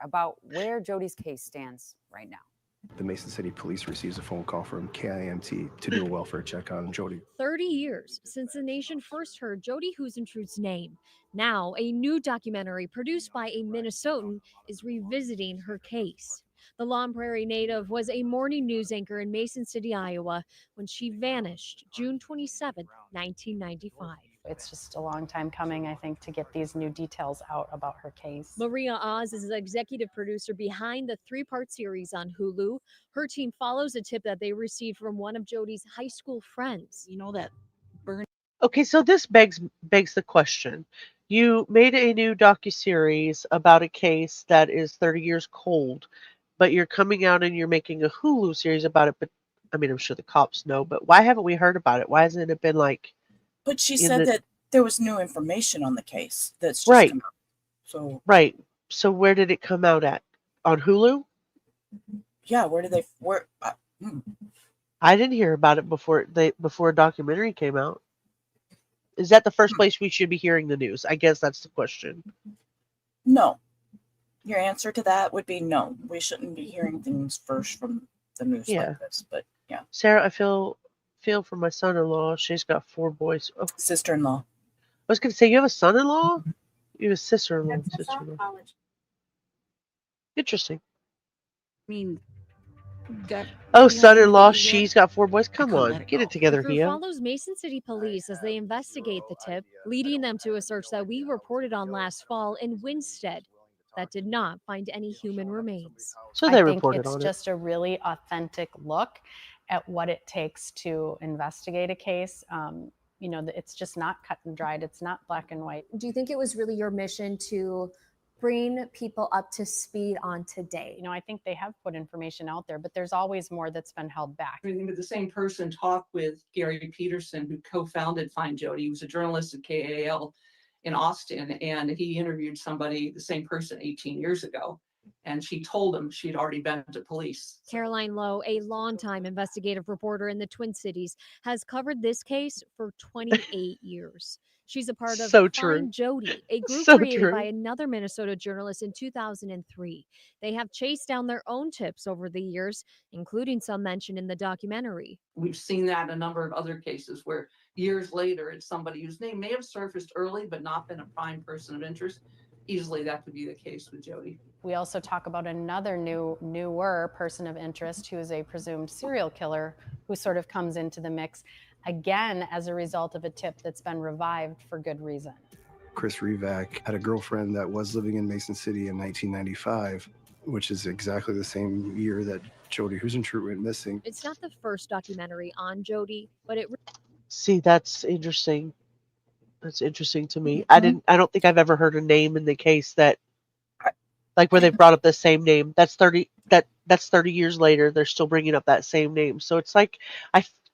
Speaker 7: About where Jodi's case stands right now.
Speaker 8: The Mason City Police receives a phone call from KIMT to do a welfare check on Jodi.
Speaker 5: 30 years since the nation first heard Jodi Huisentrut's name. Now, a new documentary produced by a Minnesotan is revisiting her case. The Long Prairie native was a morning news anchor in Mason City, Iowa, when she vanished June 27, 1995.
Speaker 9: It's just a long time coming, I think, to get these new details out about her case.
Speaker 5: Maria Oz is the executive producer behind the 3-part series on Hulu. Her team follows a tip that they received from one of Jodi's high school friends.
Speaker 10: You know that burn.
Speaker 2: Okay, so this begs the question. You made a new docuseries about a case that is 30 years cold, but you're coming out and you're making a Hulu series about it. But I mean, I'm sure the cops know, but why haven't we heard about it? Why hasn't it been like?
Speaker 3: But she said that there was new information on the case that's just
Speaker 2: right.
Speaker 3: come out. So
Speaker 2: right. So where did it come out at? On Hulu?
Speaker 3: Yeah. Where did they?
Speaker 2: I didn't hear about it before a documentary came out. Is that the first place we should be hearing the news? I guess that's the question.
Speaker 3: No. Your answer to that would be no. We shouldn't be hearing things first from the news like this. But yeah.
Speaker 2: Sarah, I feel for my son-in-law. She's got 4 boys. Oh.
Speaker 3: Sister-in-law.
Speaker 2: I was going to say, you have a son-in-law? You have a sister-in-law. Sister-in-law. Interesting.
Speaker 10: I mean,
Speaker 2: son-in-law, she's got 4 boys. Come on, get it together,
Speaker 5: The crew
Speaker 2: Hio.
Speaker 5: follows Mason City Police as they investigate the tip, leading them to a search that we reported on last fall in Winstead that did not find any human remains.
Speaker 2: So they
Speaker 9: I think
Speaker 2: reported on it.
Speaker 9: it's just a really authentic look at what it takes to investigate a case. You know, it's just not cut and dried. It's not black and white.
Speaker 11: Do you think it was really your mission to bring people up to speed on today?
Speaker 9: You know, I think they have put information out there, but there's always more that's been held back.
Speaker 10: But the same person talked with Gary Peterson, who co-founded Find Jodi. He was a journalist at KAL in Austin, and he interviewed somebody, the same person, 18 years ago. And she told him she'd already been to police.
Speaker 5: Caroline Lowe, a longtime investigative reporter in the Twin Cities, has covered this case for 28 years. She's a part of Find Jodi, a group created by another Minnesota journalist in 2003. They have chased down their own tips over the years, including some mentioned in the documentary.
Speaker 10: We've seen that in a number of other cases where years later, it's somebody whose name may have surfaced early but not been a prime person of interest. Easily that could be the case with Jodi.
Speaker 9: We also talk about another newer person of interest who is a presumed serial killer who sort of comes into the mix, again, as a result of a tip that's been revived for good reason.
Speaker 8: Chris Revac had a girlfriend that was living in Mason City in 1995. which is exactly the same year that Jodi Huisentruit went missing.
Speaker 12: It's not the first documentary on Jodi, but it
Speaker 2: See, that's interesting. That's interesting to me.
Speaker 3: Mhm.
Speaker 2: I don't think I've ever heard a name in the case that,
Speaker 3: I-
Speaker 2: like, where they brought up the same name. That's 30 years later. They're still bringing up that same name. So it's like,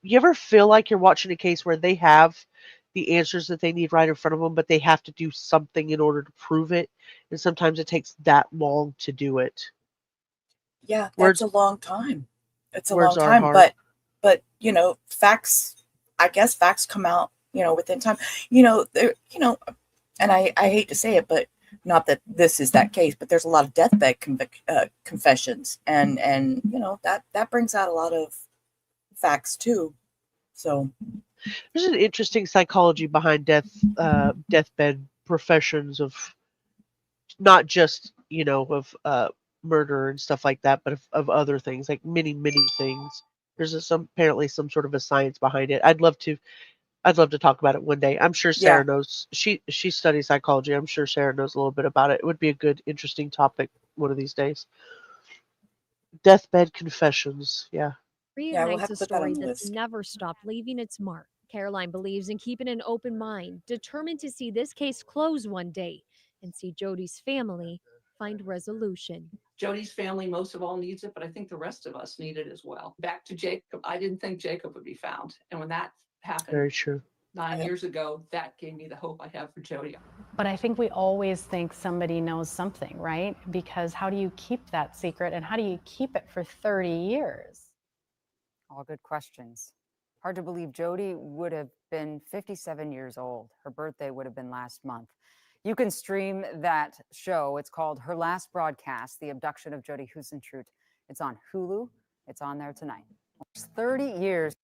Speaker 2: you ever feel like you're watching a case where they have the answers that they need right in front of them, but they have to do something in order to prove it, and sometimes it takes that long to do it.
Speaker 3: Yeah,
Speaker 2: Words,
Speaker 3: that's a long time. It's a
Speaker 2: words
Speaker 3: long
Speaker 2: are
Speaker 3: time,
Speaker 2: hard.
Speaker 3: but facts. I guess facts come out, within time. And I hate to say it, but not that this is that case, but there's a lot of deathbed confessions, and that brings out a lot of facts too. So
Speaker 2: There's an interesting psychology behind deathbed professions of not just of murder and stuff like that, but of other things, like many things. There's apparently some sort of a science behind it. I'd love to talk about it one day. I'm sure Sarah
Speaker 3: yeah,
Speaker 2: knows. She studies psychology. I'm sure Sarah knows a little bit about it. It would be a good, interesting topic one of these days. Deathbed confessions. Yeah.
Speaker 3: we'll have
Speaker 12: reignites
Speaker 3: to
Speaker 12: a
Speaker 3: put that on
Speaker 12: story
Speaker 3: the
Speaker 12: that's
Speaker 3: list.
Speaker 12: never stopped leaving its mark. Caroline believes in keeping an open mind, determined to see this case close one day and see Jodi's family find resolution.
Speaker 10: Jody's family most of all needs it, but I think the rest of us need it as well. Back to Jacob. I didn't think Jacob would be found. And when that happened
Speaker 2: Very true.
Speaker 10: 9 years ago, that gave me the hope I have for Jody.
Speaker 9: But I think we always think somebody knows something, right? Because how do you keep that secret and how do you keep it for 30 years?
Speaker 7: All good questions. Hard to believe Jodi would have been 57 years old. Her birthday would have been last month. You can stream that show. It's called Her Last Broadcast, The Abduction of Jodi Huisentruit. It's on Hulu. It's on there tonight. It's 30 years.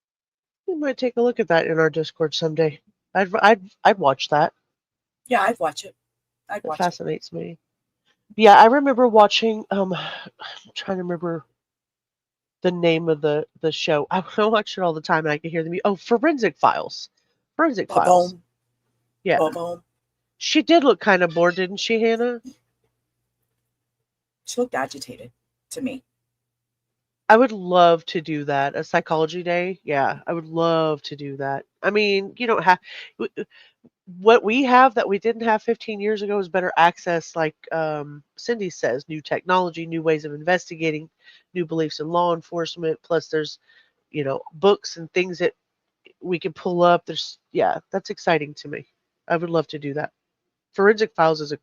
Speaker 2: We might take a look at that in our Discord someday. I'd watch that.
Speaker 3: Yeah, I'd watch it.
Speaker 2: It fascinates me. Yeah, I remember watching. I'm trying to remember the name of the show. I watch it all the time, and I can hear them. Oh, Forensic Files. Forensic Files.
Speaker 3: Boom,
Speaker 2: Yeah,
Speaker 3: boom.
Speaker 2: she did look kind of bored, didn't she, Hannah?
Speaker 3: She looked agitated to me.
Speaker 2: I would love to do that. A psychology day. Yeah, I would love to do that. I mean, you don't have what we have that we didn't have 15 years ago is better access, like Cindy says, new technology, new ways of investigating, new beliefs in law enforcement. Plus, there's, books and things that we can pull up. That's exciting to me. I would love to do that. Forensic Files is a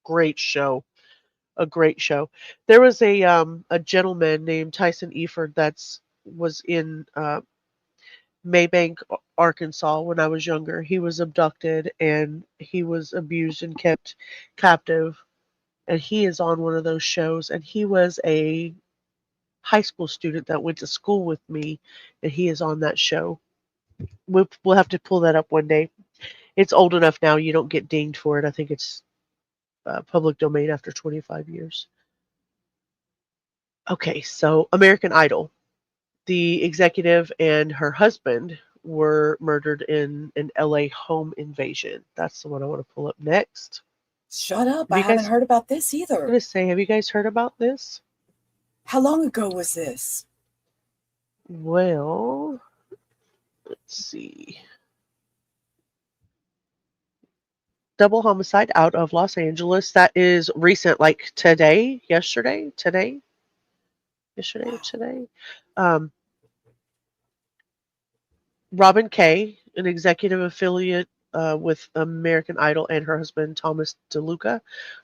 Speaker 2: great show. A great show. There was a gentleman named Tyson Eford was in Maybank, Arkansas when I was younger. He was abducted and he was abused and kept captive. And he is on one of those shows. And he was a high school student that went to school with me, and he is on that show. We'll have to pull that up one day. It's old enough now you don't get dinged for it. I think it's public domain after 25 years. Okay, so American Idol. The executive and her husband were murdered in an LA home invasion. That's the one I want to pull up next.
Speaker 3: Shut up.
Speaker 2: Have
Speaker 3: I
Speaker 2: you
Speaker 3: haven't
Speaker 2: guys-
Speaker 3: heard about this
Speaker 2: I'm
Speaker 3: either.
Speaker 2: going to say, have you guys heard about this?
Speaker 3: How long ago was this?
Speaker 2: Well, let's see. Double homicide out of Los Angeles. That is recent, like today. Robin Kaye, an executive affiliate with American Idol, and her husband Thomas DeLuca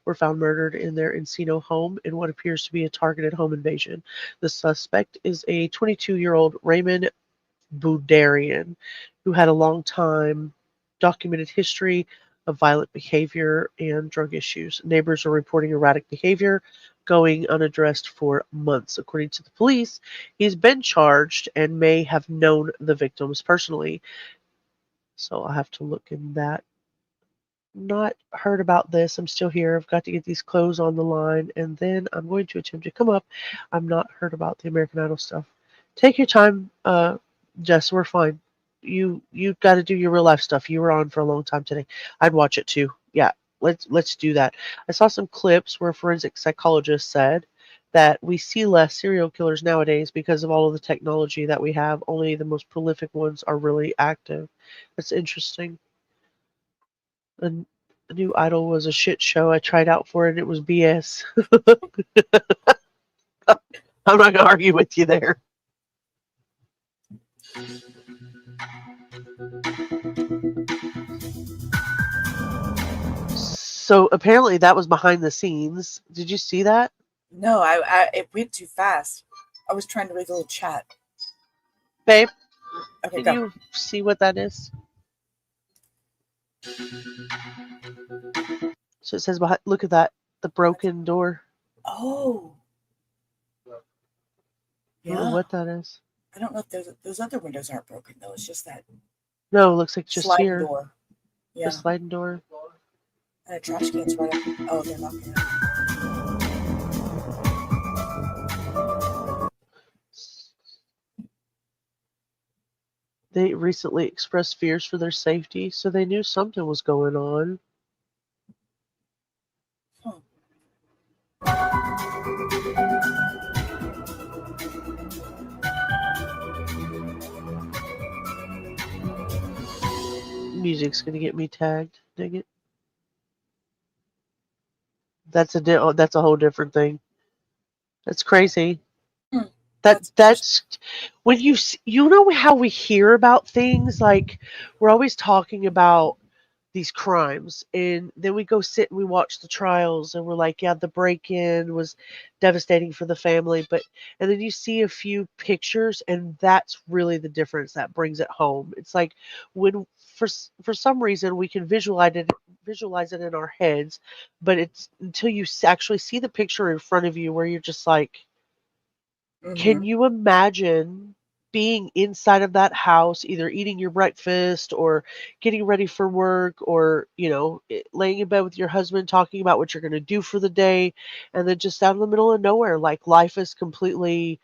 Speaker 2: were found murdered in their Encino home in what appears to be a targeted home invasion. The suspect is a 22-year-old Raymond Boudarian, who had a long time documented history of violent behavior and drug issues. Neighbors are reporting erratic behavior going unaddressed for months. According to the police, he's been charged and may have known the victims personally. So I'll have to look in that. Not heard about this. I'm still here. I've got to get these clothes on the line, and then I'm going to attempt to come up. I'm not heard about the American Idol stuff. Take your time, Jess. We're fine. You got to do your real life stuff. You were on for a long time today. I'd watch it too. Yeah, let's do that. I saw some clips where forensic psychologists said that we see less serial killers nowadays because of all of the technology that we have. Only the most prolific ones are really active. That's interesting. And a new Idol was a shit show. I tried out for it. It was BS. I'm not gonna argue with you there. So apparently that was behind the scenes. Did you see that?
Speaker 3: No, it went too fast. I was trying to read the little chat.
Speaker 2: Babe,
Speaker 3: Okay,
Speaker 2: can
Speaker 3: go.
Speaker 2: you see what that is? So it says behind, look at that, the broken door.
Speaker 3: Oh.
Speaker 2: I
Speaker 3: Yeah.
Speaker 2: don't know what that is.
Speaker 3: I don't know if those other windows aren't broken though. It's just that
Speaker 2: No, it looks like just
Speaker 3: sliding
Speaker 2: here.
Speaker 3: door. Yeah.
Speaker 2: The sliding door.
Speaker 3: And a trash can's right up. Oh, they're not gonna.
Speaker 2: They recently expressed fears for their safety, so they knew something was going on. Music's gonna get me tagged. Dang it. That's a whole different thing. That's crazy. That's when you know how we hear about things, like we're always talking about these crimes, and then we go sit and we watch the trials and we're like, yeah, the break-in was devastating for the family, and then you see a few pictures and that's really the difference that brings it home. It's like when for some reason we can visualize it in our heads, but it's until you actually see the picture in front of you where you're just like, can you imagine being inside of that house, either eating your breakfast or getting ready for work, or, laying in bed with your husband talking about what you're going to do for the day, and then just out in the middle of nowhere, like life is completely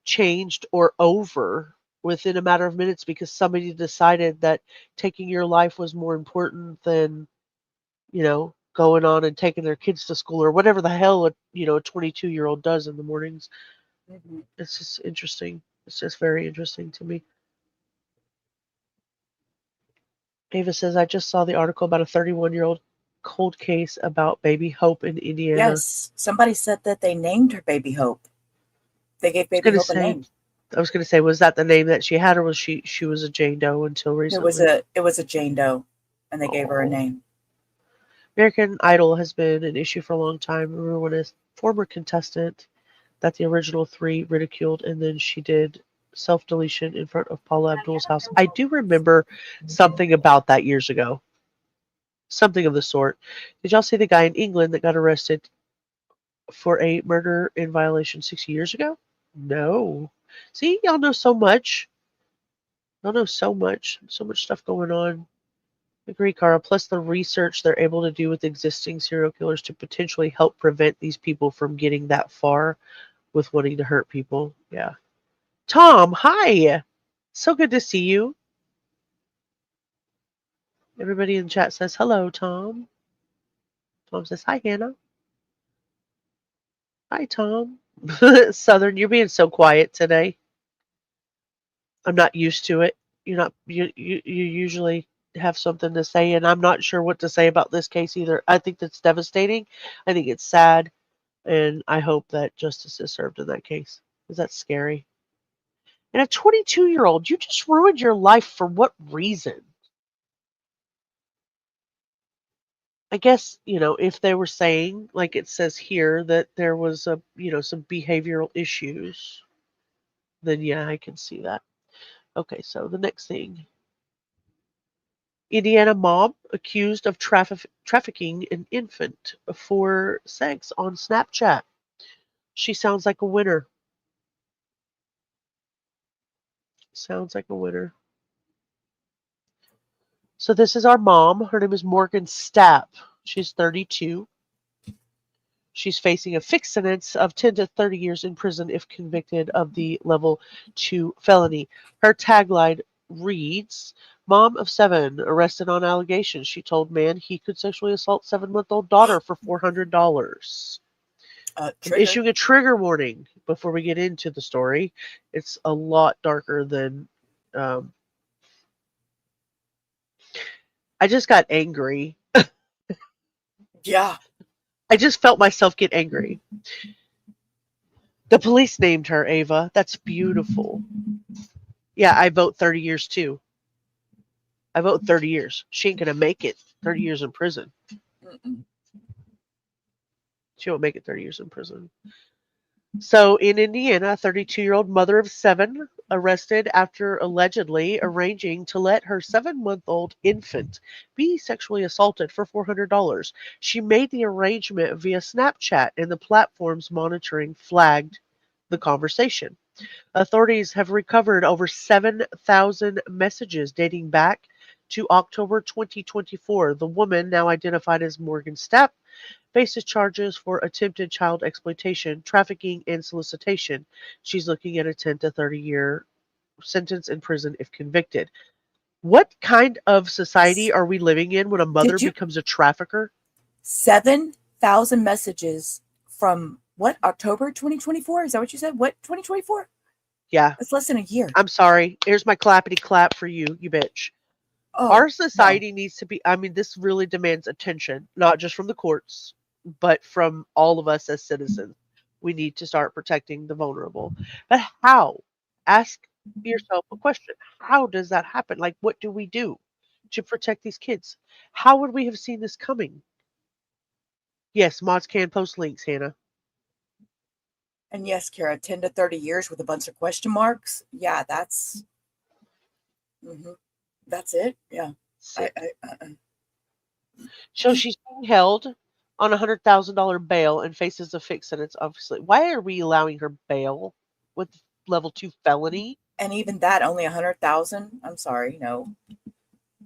Speaker 2: changed or over within a matter of minutes because somebody decided that taking your life was more important than, going on and taking their kids to school or whatever the hell a 22-year-old does in the mornings. It's just interesting. It's just very interesting to me. Ava says, I just saw the article about a 31-year-old cold case about baby Hope in Indiana.
Speaker 3: Yes, somebody said that they named her Baby Hope. They gave Baby Hope a name.
Speaker 2: I was going to say, was that the name that she had, or was she was a Jane Doe until recently?
Speaker 3: It was a Jane Doe, and they gave her a name.
Speaker 2: American Idol has been an issue for a long time. Remember when a former contestant that the original 3 ridiculed, and then she did self-deletion in front of Paula Abdul's house. I do remember something about that years ago. Something of the sort. Did y'all see the guy in England that got arrested for a murder in violation 60 years ago? No. See, y'all know so much. Y'all know so much. So much stuff going on. Agree, Cara. Plus the research they're able to do with existing serial killers to potentially help prevent these people from getting that far with wanting to hurt people. Yeah. Tom, hi. So good to see you. Everybody in the chat says hello, Tom. Tom says, hi, Hannah. Hi, Tom. Southern, you're being so quiet today. I'm not used to it. You usually have something to say, and I'm not sure what to say about this case either. I think that's devastating. I think it's sad, and I hope that justice is served in that case, because that's scary. And a 22-year-old, you just ruined your life for what reason? I guess, if they were saying, like it says here, that there was some behavioral issues, then yeah, I can see that. Okay, so the next thing. Indiana mom accused of trafficking an infant for sex on Snapchat. She sounds like a winner. Sounds like a winner. So this is our mom. Her name is Morgan Stapp. She's 32. She's facing a fixed sentence of 10 to 30 years in prison if convicted of the level 2 felony. Her tagline reads, mom of 7 arrested on allegations. She told man he could sexually assault 7-month-old daughter for $400. I'm issuing a trigger warning before we get into the story. It's a lot darker than. I just got angry.
Speaker 3: Yeah.
Speaker 2: I just felt myself get angry. The police named her Ava. That's beautiful. Yeah, I vote 30 years too. I vote 30 years. She ain't gonna make it 30 years in prison.
Speaker 3: Mm-mm.
Speaker 2: She won't make it 30 years in prison. So in Indiana, a 32-year-old mother of 7 arrested after allegedly arranging to let her 7-month-old infant be sexually assaulted for $400. She made the arrangement via Snapchat, and the platform's monitoring flagged the conversation. Authorities have recovered over 7,000 messages dating back to October 2024. The woman, now identified as Morgan Stepp, faces charges for attempted child exploitation, trafficking, and solicitation. She's looking at a 10 to 30-year sentence in prison if convicted. What kind of society are we living in when a mother becomes a trafficker?
Speaker 3: 7,000 messages from what? October 2024? Is that what you said? What, 2024?
Speaker 2: Yeah.
Speaker 3: It's less than a year.
Speaker 2: I'm sorry. Here's my clappity clap for you, you bitch.
Speaker 3: Oh,
Speaker 2: Our society needs to be, this really demands attention, not just from the courts, but from all of us as citizens. We need to start protecting the vulnerable. But how? Ask yourself a question. How does that happen? Like, what do we do to protect these kids? How would we have seen this coming? Yes, mods can post links, Hannah.
Speaker 3: And yes, Kara, 10 to 30 years with a bunch of question marks. Yeah, that's that's it. Yeah.
Speaker 2: So she's being held on $100,000 bail and faces a fixed sentence. Obviously, why are we allowing her bail with level 2 felony?
Speaker 3: And even that, only 100,000. I'm sorry, no.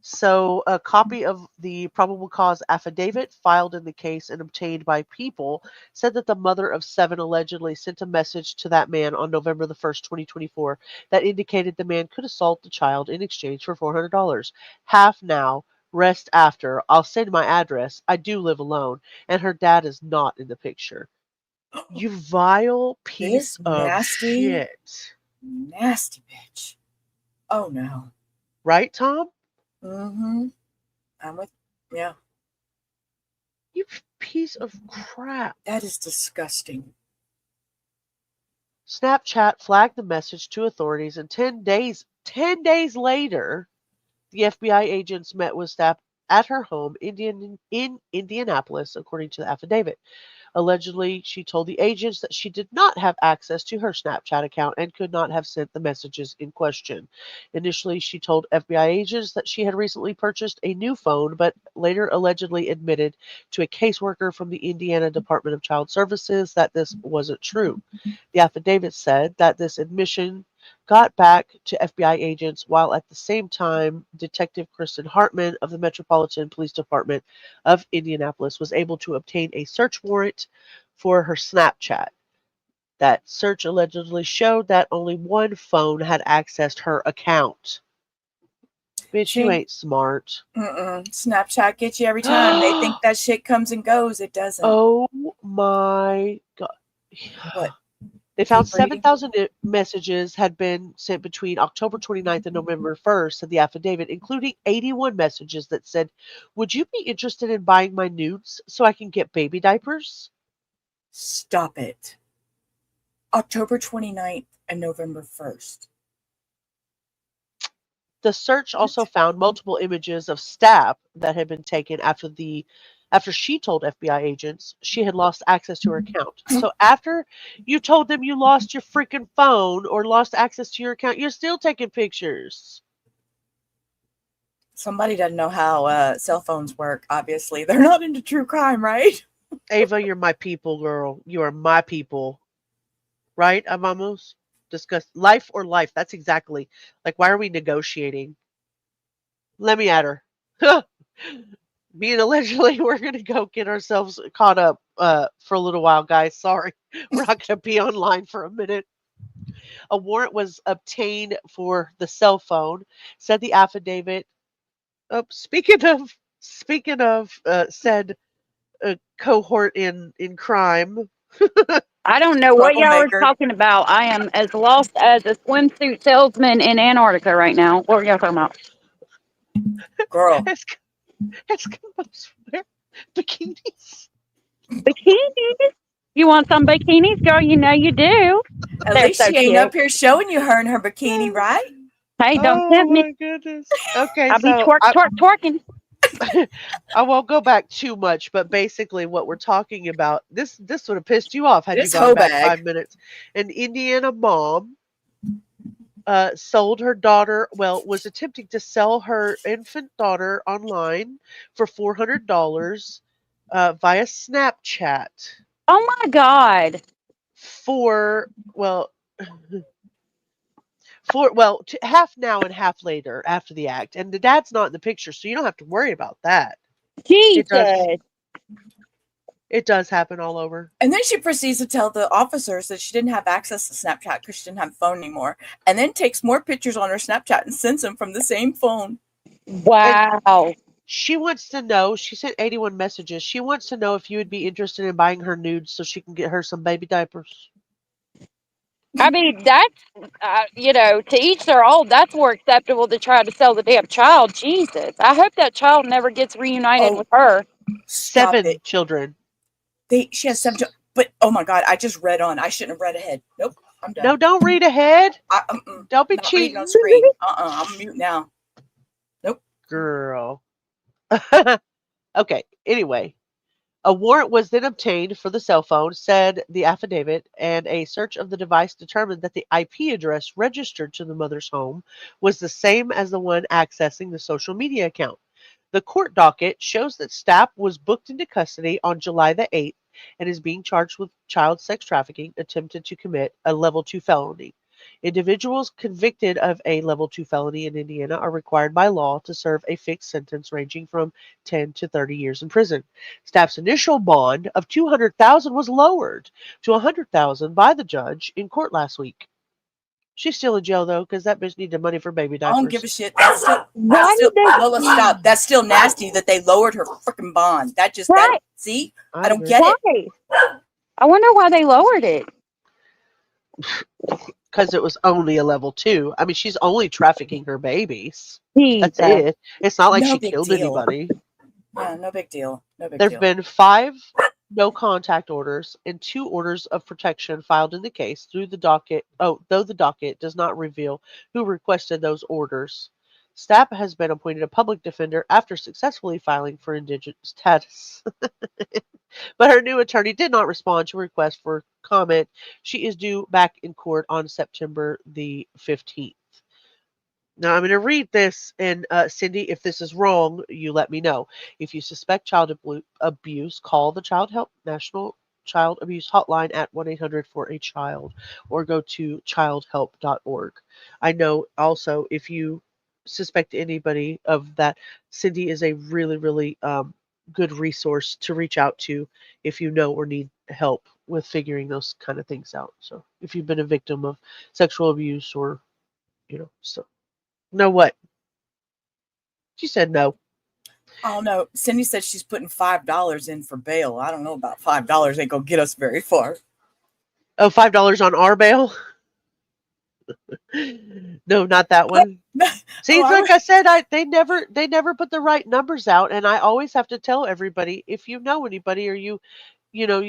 Speaker 2: So a copy of the probable cause affidavit filed in the case and obtained by People said that the mother of 7 allegedly sent a message to that man on November the 1st, 2024, that indicated the man could assault the child in exchange for $400. Half now, rest after. I'll send my address. I do live alone, and her dad is not in the picture. You vile piece of shit.
Speaker 3: Nasty bitch. Oh no.
Speaker 2: Right, Tom?
Speaker 3: Mm-hmm. I'm with, yeah.
Speaker 2: You piece of crap.
Speaker 3: That is disgusting.
Speaker 2: Snapchat flagged the message to authorities, and 10 days later, the FBI agents met with Stepp at her home in Indianapolis, according to the affidavit. Allegedly, she told the agents that she did not have access to her Snapchat account and could not have sent the messages in question. Initially, she told FBI agents that she had recently purchased a new phone, but later allegedly admitted to a caseworker from the Indiana Department of Child Services that this wasn't true. The affidavit said that this admission got back to FBI agents, while at the same time, Detective Kristen Hartman of the Metropolitan Police Department of Indianapolis was able to obtain a search warrant for her Snapchat. That search allegedly showed that only one phone had accessed her account. Bitch, you ain't smart.
Speaker 3: Snapchat gets you every time. They think that shit comes and goes. It doesn't.
Speaker 2: Oh my God.
Speaker 3: What?
Speaker 2: They found 7,000 messages had been sent between October 29th and November 1st, said the affidavit, including 81 messages that said, "Would you be interested in buying my nudes so I can get baby diapers?"
Speaker 3: Stop it. October 29th and November 1st.
Speaker 2: The search also found multiple images of Stepp that had been taken after she told FBI agents she had lost access to her account. So after you told them you lost your freaking phone or lost access to your account, you're still taking pictures.
Speaker 3: Somebody doesn't know how cell phones work, obviously. They're not into true crime, right?
Speaker 2: Ava, you're my people, girl. You are my people. Right, Amamos? Discuss life or life. That's exactly. Like, why are we negotiating? Let me at her. Me and allegedly, we're going to go get ourselves caught up for a little while, guys. Sorry. We're not going to be online for a minute. A warrant was obtained for the cell phone, said the affidavit. Oh, speaking of said cohort in crime.
Speaker 13: I don't know what y'all are
Speaker 3: Troublemaker.
Speaker 13: talking about. I am as lost as a swimsuit salesman in Antarctica right now. What are y'all talking about?
Speaker 3: Girl.
Speaker 2: Eskimos wear bikinis.
Speaker 13: Bikinis? You want some bikinis, girl? You know you do.
Speaker 3: At
Speaker 13: They're
Speaker 3: least
Speaker 13: so
Speaker 3: she ain't
Speaker 13: cute.
Speaker 3: up here showing you her in her bikini, right?
Speaker 13: Hey, don't
Speaker 2: Oh
Speaker 13: tempt me.
Speaker 2: my goodness. Okay,
Speaker 13: I'll be
Speaker 2: so
Speaker 13: twerking.
Speaker 2: I won't go back too much, but basically what we're talking about, this would have pissed you off had you
Speaker 3: This
Speaker 2: gone
Speaker 3: hoe
Speaker 2: back
Speaker 3: bag.
Speaker 2: 5 minutes. An Indiana mom sold her daughter, was attempting to sell her infant daughter online for $400 via Snapchat
Speaker 13: Oh my God.
Speaker 2: for, half now and half later after the act. And the dad's not in the picture, so you don't have to worry about that. It does.
Speaker 13: Jesus.
Speaker 2: It does happen all over.
Speaker 3: And then she proceeds to tell the officers that she didn't have access to Snapchat because she didn't have a phone anymore. And then takes more pictures on her Snapchat and sends them from the same phone.
Speaker 13: Wow.
Speaker 2: She wants to know, she sent 81 messages. She wants to know if you would be interested in buying her nudes so she can get her some baby diapers.
Speaker 13: I mean, that's, to each their own. That's more acceptable to try to sell the damn child. Jesus. I hope that child never gets reunited with her.
Speaker 3: Stop
Speaker 2: 7
Speaker 3: it.
Speaker 2: children.
Speaker 3: She has 7 children. But, oh my God, I just read on. I shouldn't have read ahead. Nope, I'm done.
Speaker 2: No, don't read ahead. Don't be
Speaker 3: Not
Speaker 2: cheating.
Speaker 3: reading on screen. I'm mute now. Nope.
Speaker 2: Girl. Okay, anyway. A warrant was then obtained for the cell phone, said the affidavit, and a search of the device determined that the IP address registered to the mother's home was the same as the one accessing the social media account. The court docket shows that Stapp was booked into custody on July the 8th and is being charged with child sex trafficking, attempted to commit a level 2 felony. Individuals convicted of a level 2 felony in Indiana are required by law to serve a fixed sentence ranging from 10 to 30 years in prison. Stapp's initial bond of $200,000 was lowered to $100,000 by the judge in court last week. She's still in jail though, because that bitch needed money for baby diapers.
Speaker 3: I don't give a shit. Lola, stop. That's still nasty that they lowered her freaking bond. That just,
Speaker 13: Right.
Speaker 3: See? I don't get it.
Speaker 13: I wonder why they lowered it.
Speaker 2: Because it was only a level 2. I mean, she's only trafficking her babies. That's
Speaker 13: Jesus.
Speaker 2: it. It's not like
Speaker 3: No
Speaker 2: she
Speaker 3: big
Speaker 2: killed
Speaker 3: deal.
Speaker 2: anybody.
Speaker 3: Yeah, no big deal. No big
Speaker 2: There's
Speaker 3: deal.
Speaker 2: been 5 no contact orders and 2 orders of protection filed in the case through the docket. Though the docket does not reveal who requested those orders. Stapp has been appointed a public defender after successfully filing for indigent status. But her new attorney did not respond to a request for comment. She is due back in court on September the 15th. Now I'm going to read this, and Cindy, if this is wrong, you let me know. If you suspect child abuse, call the National Child Abuse Hotline at 1-800-4-A-CHILD or go to childhelp.org. I know also if you suspect anybody of that, Cindy is a really, really good resource to reach out to if you know or need help with figuring those kind of things out. So if you've been a victim of sexual abuse or, so. No what? She said no.
Speaker 3: Oh no. Cindy said she's putting $5 in for bail. I don't know about $5 ain't gonna get us very far.
Speaker 2: Oh, $5 on our bail? No, not that one. See, like I said, they never put the right numbers out, and I always have to tell everybody, if you know anybody or you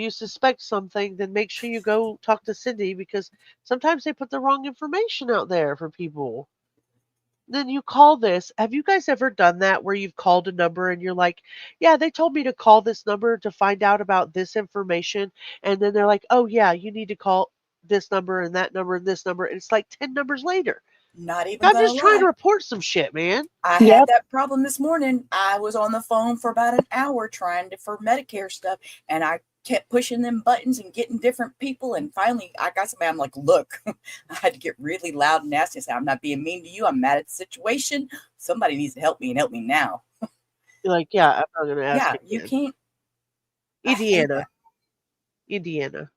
Speaker 2: suspect something, then make sure you go talk to Cindy, because sometimes they put the wrong information out there for people. Then you call this. Have you guys ever done that where you've called a number and you're like, yeah, they told me to call this number to find out about this information. And then they're like, oh, yeah, you need to call this number and that number and this number. And it's like 10 numbers later.
Speaker 3: Not even
Speaker 2: I'm
Speaker 3: gonna
Speaker 2: just trying to
Speaker 3: lie.
Speaker 2: report some shit, man.
Speaker 3: I had that problem this morning. I was on the phone for about an hour for Medicare stuff, and I kept pushing them buttons and getting different people, and finally I got somebody. I'm like, look, I had to get really loud and nasty and say, I'm not being mean to you. I'm mad at the situation. Somebody needs to help me and help me now.
Speaker 2: You're like, yeah, I'm not going to ask.
Speaker 3: Yeah, you can't.
Speaker 2: Indiana.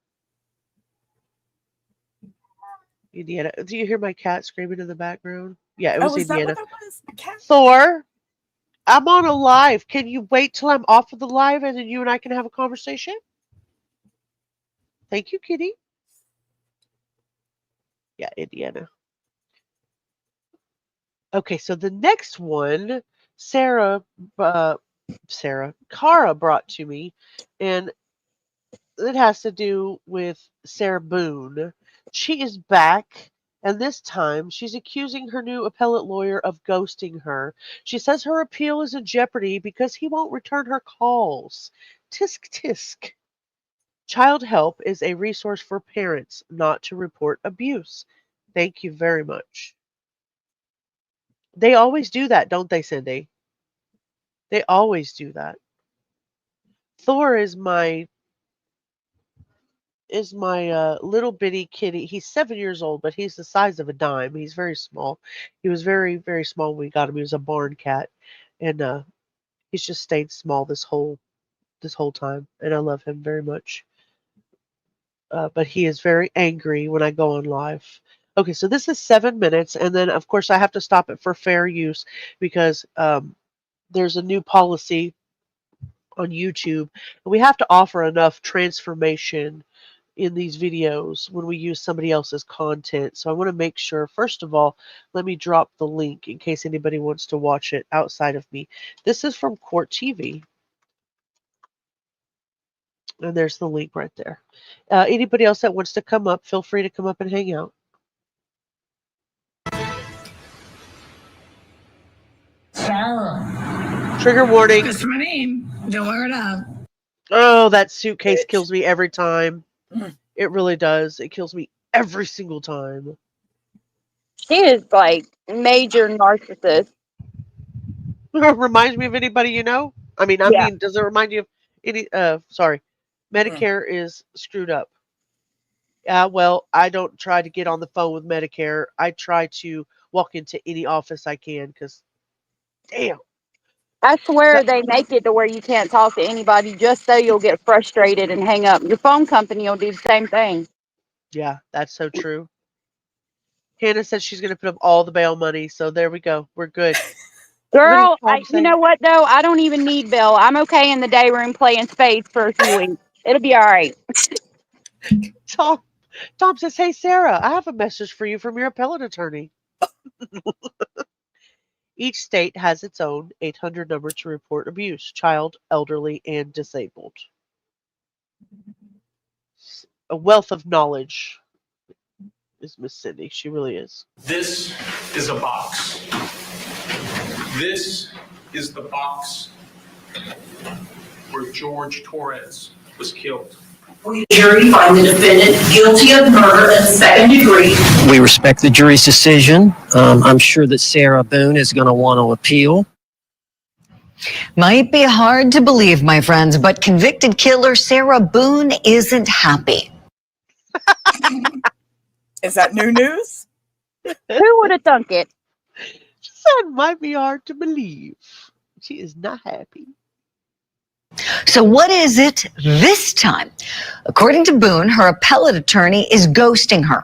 Speaker 2: Indiana. Do you hear my cat screaming in the background? Yeah, it
Speaker 3: Oh,
Speaker 2: was
Speaker 3: is that what
Speaker 2: Indiana.
Speaker 3: that was? A cat?
Speaker 2: Thor, I'm on a live. Can you wait till I'm off of the live and then you and I can have a conversation? Thank you, kitty. Yeah, Indiana. Okay, so the next one, Sarah, Cara brought to me, and it has to do with Sarah Boone. She is back, and this time she's accusing her new appellate lawyer of ghosting her. She says her appeal is in jeopardy because he won't return her calls. Tisk tisk. Child Help is a resource for parents not to report abuse. Thank you very much. They always do that, don't they, Cindy? They always do that. Thor is my little bitty kitty. He's 7 years old, but he's the size of a dime. He's very small. He was very, very small when we got him. He was a barn cat, and he's just stayed small this whole time, and I love him very much. But he is very angry when I go on live. Okay, so this is 7 minutes, and then of course I have to stop it for fair use because there's a new policy on YouTube, and we have to offer enough transformation in these videos when we use somebody else's content. So I want to make sure, first of all, let me drop the link in case anybody wants to watch it outside of me. This is from Court TV. And there's the link right there. Anybody else that wants to come up, feel free to come up and hang out.
Speaker 6: Sarah.
Speaker 2: Trigger warning.
Speaker 6: That's my name. Don't wear it up.
Speaker 2: Oh, that suitcase kills me every time. It really does. It kills me every single time.
Speaker 13: She is like major narcissist.
Speaker 2: Reminds me of anybody you know? I
Speaker 13: Yeah.
Speaker 2: mean, does it remind you of any? Sorry, Medicare is screwed up. Well, I don't try to get on the phone with Medicare. I try to walk into any office I can because, damn.
Speaker 13: I swear they make it to where you can't talk to anybody just so you'll get frustrated and hang up. Your phone company will do the same thing.
Speaker 2: Yeah, that's so true. Hannah said she's going to put up all the bail money, so there we go. We're good. What did
Speaker 13: Girl,
Speaker 2: Tom
Speaker 13: you
Speaker 2: say?
Speaker 13: know what though? I don't even need Bill. I'm okay in the day room playing spades for a few weeks. It'll be all right.
Speaker 2: Tom says, "Hey Sarah, I have a message for you from your appellate attorney." Each state has its own 800 number to report abuse, child, elderly, and disabled. A wealth of knowledge is Miss Cindy. She really is.
Speaker 14: This is a box. This is the box where George Torres was killed.
Speaker 15: We jury find the defendant guilty of murder in the second degree.
Speaker 16: We respect the jury's decision. I'm sure that Sarah Boone is going to want to appeal.
Speaker 17: Might be hard to believe, my friends, but convicted killer Sarah Boone isn't happy.
Speaker 3: Is that new news?
Speaker 13: Who would have thunk it?
Speaker 2: She said, "Might be hard to believe." She is not happy.
Speaker 17: So what is it this time? According to Boone, her appellate attorney is ghosting her.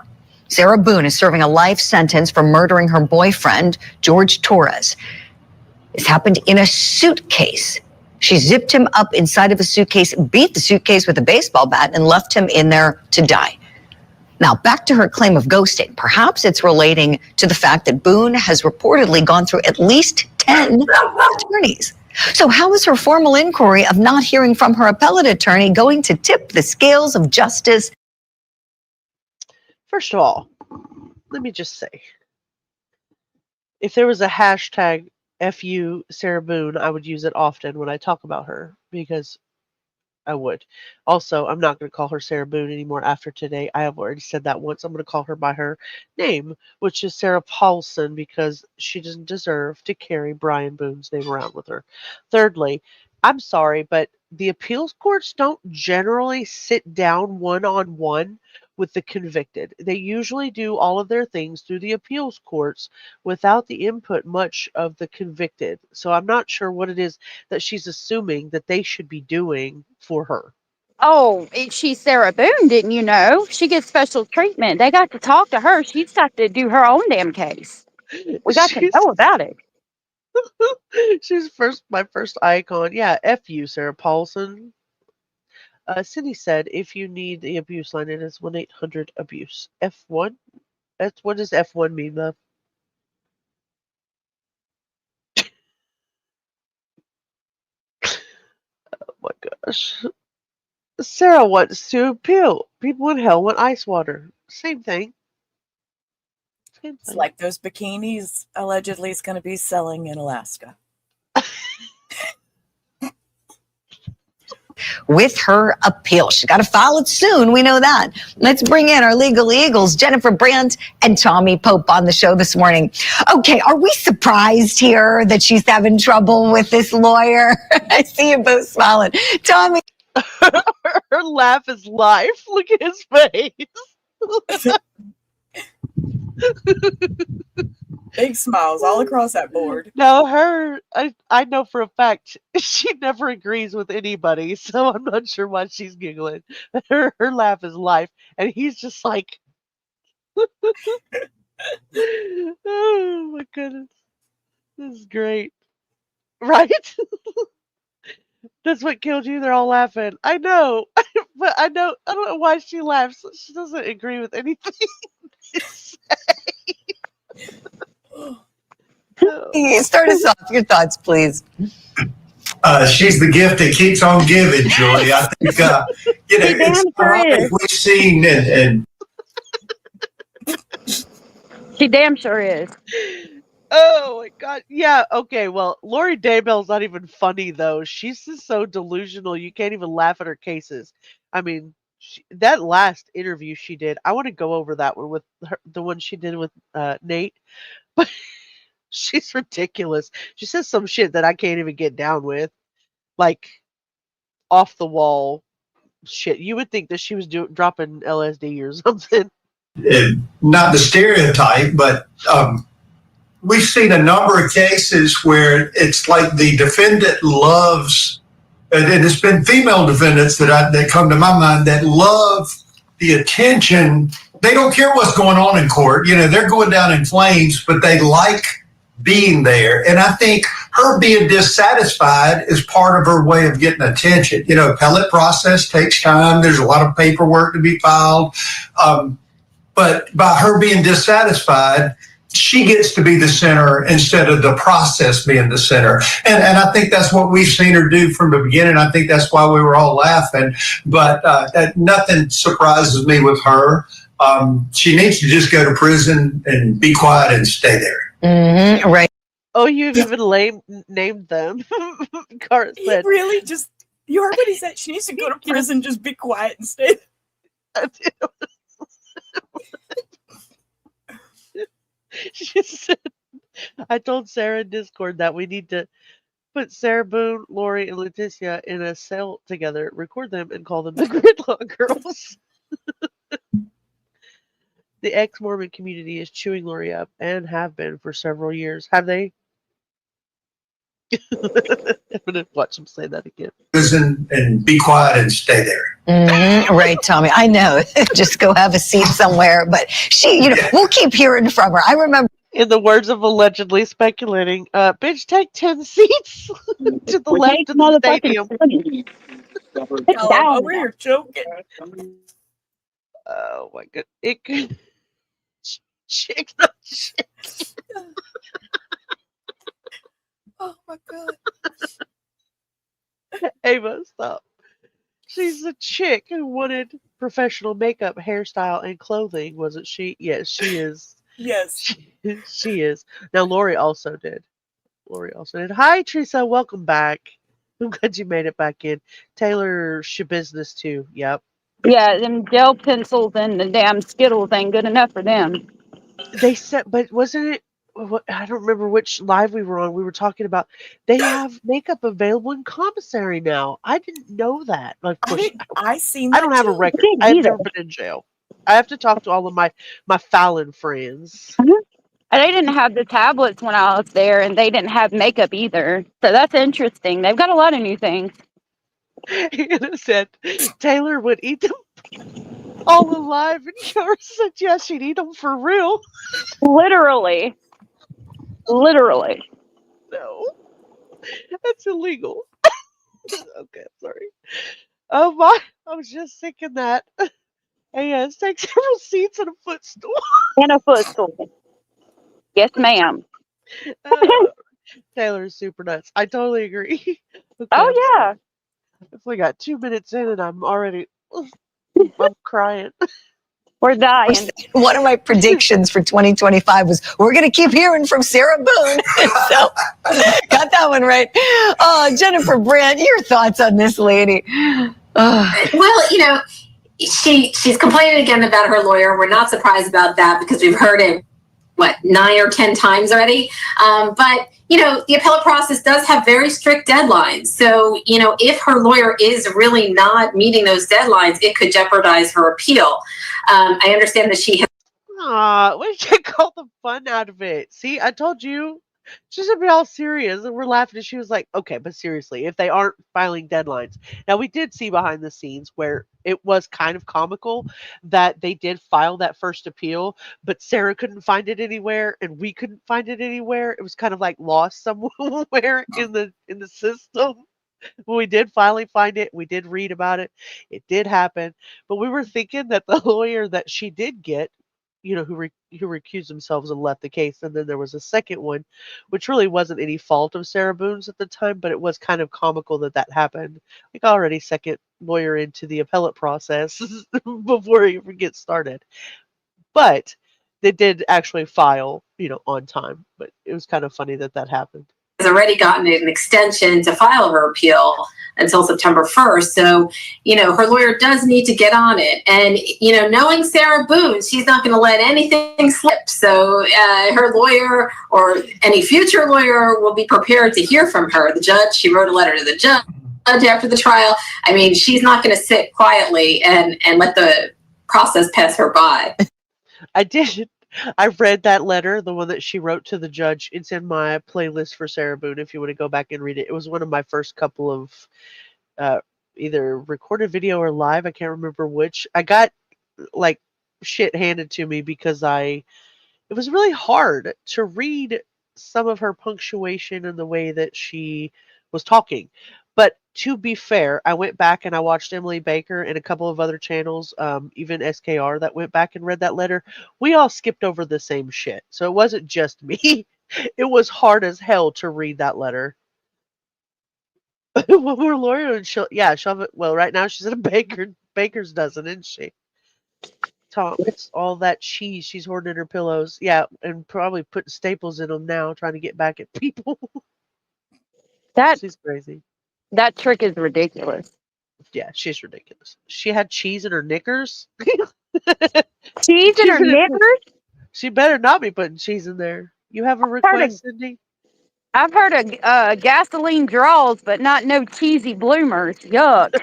Speaker 17: Sarah Boone is serving a life sentence for murdering her boyfriend, George Torres. This happened in a suitcase. She zipped him up inside of a suitcase, beat the suitcase with a baseball bat, and left him in there to die. Now, back to her claim of ghosting. Perhaps it's relating to the fact that Boone has reportedly gone through at least 10 attorneys. So how is her formal inquiry of not hearing from her appellate attorney going to tip the scales of justice?
Speaker 2: First of all, let me just say, if there was a hashtag FU Sarah Boone, I would use it often when I talk about her because I would. Also, I'm not going to call her Sarah Boone anymore after today. I have already said that once. I'm going to call her by her name, which is Sarah Paulson, because she doesn't deserve to carry Bryan Boone's name around with her. Thirdly, I'm sorry, but the appeals courts don't generally sit down one-on-one with the convicted. They usually do all of their things through the appeals courts without the input much of the convicted. So I'm not sure what it is that she's assuming that they should be doing for her.
Speaker 13: Oh, she's Sarah Boone, didn't you know? She gets special treatment. They got to talk to her. She's got to do her own damn case. We got to know about it.
Speaker 2: She's my first icon. Yeah, F you, Sarah Paulson. Cindy said, if you need the abuse line, it is 1-800-ABUSE. F1? What does F1 mean, love? Oh my gosh. Sarah wants to appeal. People in hell want ice water. Same thing.
Speaker 3: It's like those bikinis allegedly is going to be selling in Alaska.
Speaker 17: With her appeal. She's got to file it soon. We know that. Let's bring in our legal eagles, Jennifer Brandt and Tommy Pope, on the show this morning. Okay, are we surprised here that she's having trouble with this lawyer? I see you both smiling. Tommy.
Speaker 2: Her laugh is life. Look at his face.
Speaker 3: Big smiles all across that board.
Speaker 2: No, I know for a fact she never agrees with anybody, so I'm not sure why she's giggling. Her laugh is life, and he's just like, oh my goodness, this is great, right? That's what killed you. They're all laughing. I know, but I don't know why she laughs. She doesn't agree with anything they say.
Speaker 17: Start us off. Your thoughts, please.
Speaker 18: She's the gift that keeps on giving, Jodi. I think, it's ironic we've seen and
Speaker 13: she damn sure is.
Speaker 2: Oh my god. Yeah, okay. Well, Lori Daybell's not even funny though. She's just so delusional. You can't even laugh at her cases. I mean, that last interview she did, I want to go over that one with her, the one she did with Nate. But she's ridiculous. She says some shit that I can't even get down with. Like off the wall shit. You would think that she was dropping LSD or something.
Speaker 18: not the stereotype, but we've seen a number of cases where it's like the defendant loves, and it's been female defendants that come to my mind that love the attention. They don't care what's going on in court. They're going down in flames, but they like being there. And I think her being dissatisfied is part of her way of getting attention. Appellate process takes time. There's a lot of paperwork to be filed. But by her being dissatisfied, she gets to be the center instead of the process being the center. And I think that's what we've seen her do from the beginning. I think that's why we were all laughing. But nothing surprises me with her. She needs to just go to prison and be quiet and stay there.
Speaker 17: Mm-hmm, right.
Speaker 2: Oh, you've even named them. Cart said.
Speaker 3: Really? Just, you heard what he said? She needs to go to prison, just be quiet and stay there.
Speaker 2: She said, I told Sarah in Discord that we need to put Sarah Boone, Lori, and Leticia in a cell together, record them, and call them the Gridlock Girls. The ex-Mormon community is chewing Lori up and have been for several years. Have they? I'm going to watch them say that again.
Speaker 18: Prison and be quiet and stay there.
Speaker 17: Mm-hmm, right, Tommy. I know. Just go have a seat somewhere. But she, we'll keep hearing from her. I remember.
Speaker 2: In the words of allegedly speculating, bitch, take 10 seats to the left of the stadium.
Speaker 3: Oh, we're joking.
Speaker 2: Oh my god. It could. Chick.
Speaker 3: Oh my god.
Speaker 2: Ava, stop. She's a chick who wanted professional makeup, hairstyle, and clothing, wasn't she? Yes, she is.
Speaker 3: Yes.
Speaker 2: She is. Now, Lori also did. Hi, Teresa. Welcome back. I'm glad you made it back in. Taylor, business too. Yep.
Speaker 13: Yeah, them gel pencils and the damn Skittles ain't good enough for them.
Speaker 2: They said, but wasn't it? I don't remember which live we were on. We were talking about they have makeup available in commissary now. I didn't know that. Of course,
Speaker 3: I seen that
Speaker 2: I don't have a
Speaker 3: too.
Speaker 2: record. I've never been in jail. I have to talk to all of my Fallon friends.
Speaker 13: And they didn't have the tablets when I was there, and they didn't have makeup either. So that's interesting. They've got a lot of new things.
Speaker 2: Hannah said Taylor would eat them all alive, and Kiara said, yeah, she'd eat them for real.
Speaker 13: Literally. Literally.
Speaker 2: No, that's illegal. Okay, sorry. Oh my, I was just thinking that. And yes, take several seats in a footstool.
Speaker 13: In a footstool. Yes, ma'am.
Speaker 2: Uh, Taylor is super nuts. I totally agree. Okay, I'm
Speaker 13: Oh,
Speaker 2: sorry.
Speaker 13: yeah.
Speaker 2: If we got 2 minutes in and I'm already, I'm crying.
Speaker 13: We're dying.
Speaker 17: One of my predictions for 2025 was we're going to keep hearing from Sarah Boone. So got that one right. Jennifer Brandt, your thoughts on this lady?
Speaker 19: Well, she's complaining again about her lawyer. We're not surprised about that because we've heard it, 9 or 10 times already. But the appellate process does have very strict deadlines. So, if her lawyer is really not meeting those deadlines, it could jeopardize her appeal. I understand that she has.
Speaker 2: Aw, we take all the fun out of it. See, I told you. She should be all serious, and we're laughing. And she was like, okay, but seriously, if they aren't filing deadlines. Now, we did see behind the scenes where it was kind of comical that they did file that first appeal, but Sarah couldn't find it anywhere, and we couldn't find it anywhere. It was kind of like lost somewhere in the system. When we did finally find it, we did read about it. It did happen, but we were thinking that the lawyer that she did get, who recused themselves and left the case, and then there was a second one, which really wasn't any fault of Sarah Boone's at the time, but it was kind of comical that that happened. Like already second lawyer into the appellate process before he even gets started. But they did actually file, on time. But it was kind of funny that that happened.
Speaker 19: Has already gotten an extension to file her appeal until September 1st. So, her lawyer does need to get on it. And, knowing Sarah Boone, she's not going to let anything slip. So her lawyer or any future lawyer will be prepared to hear from her. The judge, she wrote a letter to the judge after the trial. I mean, she's not going to sit quietly and let the process pass her by.
Speaker 2: I did. I read that letter, the one that she wrote to the judge. It's in my playlist for Sarah Boone if you want to go back and read it. It was one of my first couple of either recorded video or live. I can't remember which. I got like shit handed to me because it was really hard to read some of her punctuation and the way that she was talking. But to be fair, I went back and I watched Emily Baker and a couple of other channels, even SKR, that went back and read that letter. We all skipped over the same shit. So it wasn't just me. It was hard as hell to read that letter. One more lawyer and she'll have it. Well, right now she's at a baker's dozen, isn't she? Tom, it's all that cheese she's hoarding in her pillows. Yeah, and probably putting staples in them now, trying to get back at people. She's crazy.
Speaker 13: That trick is ridiculous.
Speaker 2: Yeah, she's ridiculous. She had cheese in her knickers.
Speaker 13: Cheese in her knickers?
Speaker 2: She better not be putting cheese in there. You have a request, Cindy?
Speaker 13: I've heard of gasoline draws, but not no cheesy bloomers. Yuck.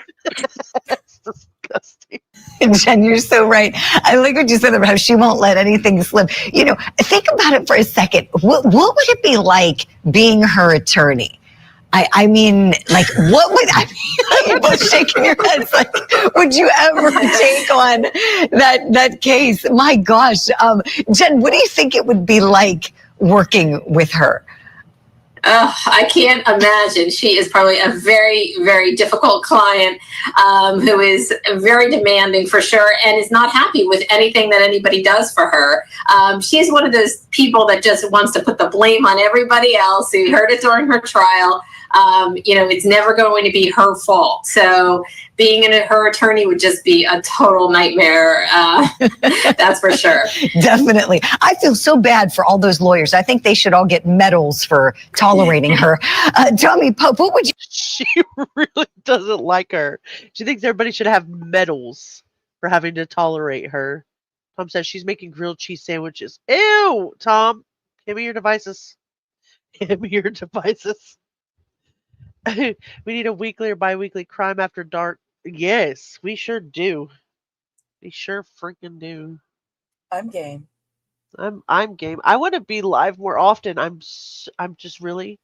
Speaker 2: That's disgusting.
Speaker 17: Jen, you're so right. I like what you said about how she won't let anything slip. Think about it for a second. What would it be like being her attorney? I mean, like, what would you're both shaking your heads like, would you ever take on that case? My gosh. Jen, what do you think it would be like working with her?
Speaker 19: I can't imagine. She is probably a very, very difficult client who is very demanding for sure and is not happy with anything that anybody does for her. She's one of those people that just wants to put the blame on everybody else. We heard it during her trial. It's never going to be her fault. So being her attorney would just be a total nightmare. That's for sure.
Speaker 17: Definitely. I feel so bad for all those lawyers. I think they should all get medals for tolerating her. Tommy Pope, what would you?
Speaker 2: She really doesn't like her. She thinks everybody should have medals for having to tolerate her. Tom says she's making grilled cheese sandwiches. Ew, Tom. Give me your devices. Give me your devices. We need a weekly or bi-weekly Crime After Dark. Yes, we sure do. We sure freaking do.
Speaker 3: I'm game.
Speaker 2: I'm game. I want to be live more often. I'm just really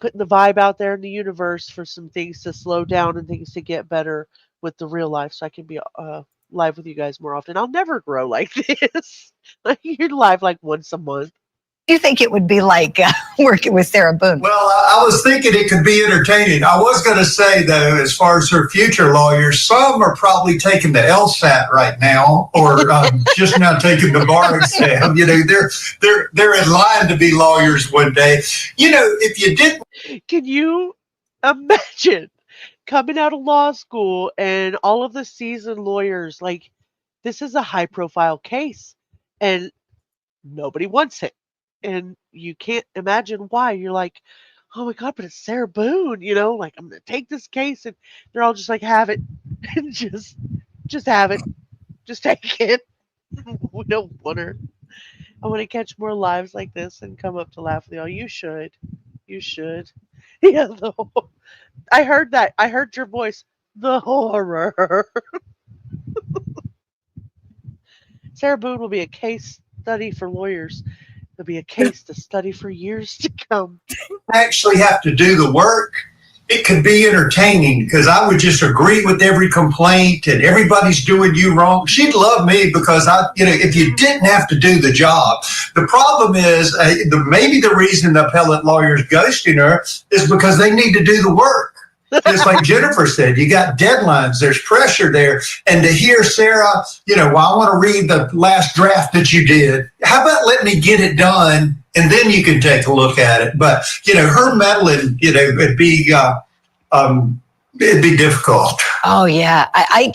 Speaker 2: putting the vibe out there in the universe for some things to slow down and things to get better with the real life, so I can be live with you guys more often. I'll never grow like this. Like, you're live like once a month.
Speaker 17: Do you think it would be like working with Sarah Boone?
Speaker 18: Well, I was thinking it could be entertaining. I was going to say, though, as far as her future lawyers, some are probably taking the LSAT right now, or just now taking the bar exam. You know, they're in line to be lawyers one day. You know, if you didn't.
Speaker 2: Can you imagine coming out of law school and all of the seasoned lawyers, like, this is a high profile case and nobody wants it. And you can't imagine why. You're like, oh my God, but it's Sarah Boone, you know, like, I'm going to take this case. And they're all just like, have it. And just have it. Just take it. We don't want her. I want to catch more lives like this and come up to laugh with y'all. You should. You should. Yeah, I heard that. I heard your voice. The horror. Sarah Boone will be a case study for lawyers. It'll be a case to study for years to come.
Speaker 18: Actually have to do the work, it could be entertaining because I would just agree with every complaint and everybody's doing you wrong. She'd love me because if you didn't have to do the job. The problem is maybe the reason the appellate lawyer's ghosting her is because they need to do the work. Just like Jennifer said, you got deadlines, there's pressure there. And to hear Sarah, well, I want to read the last draft that you did. How about let me get it done and then you can take a look at it? But, her meddling, it'd be difficult.
Speaker 17: Oh, yeah. I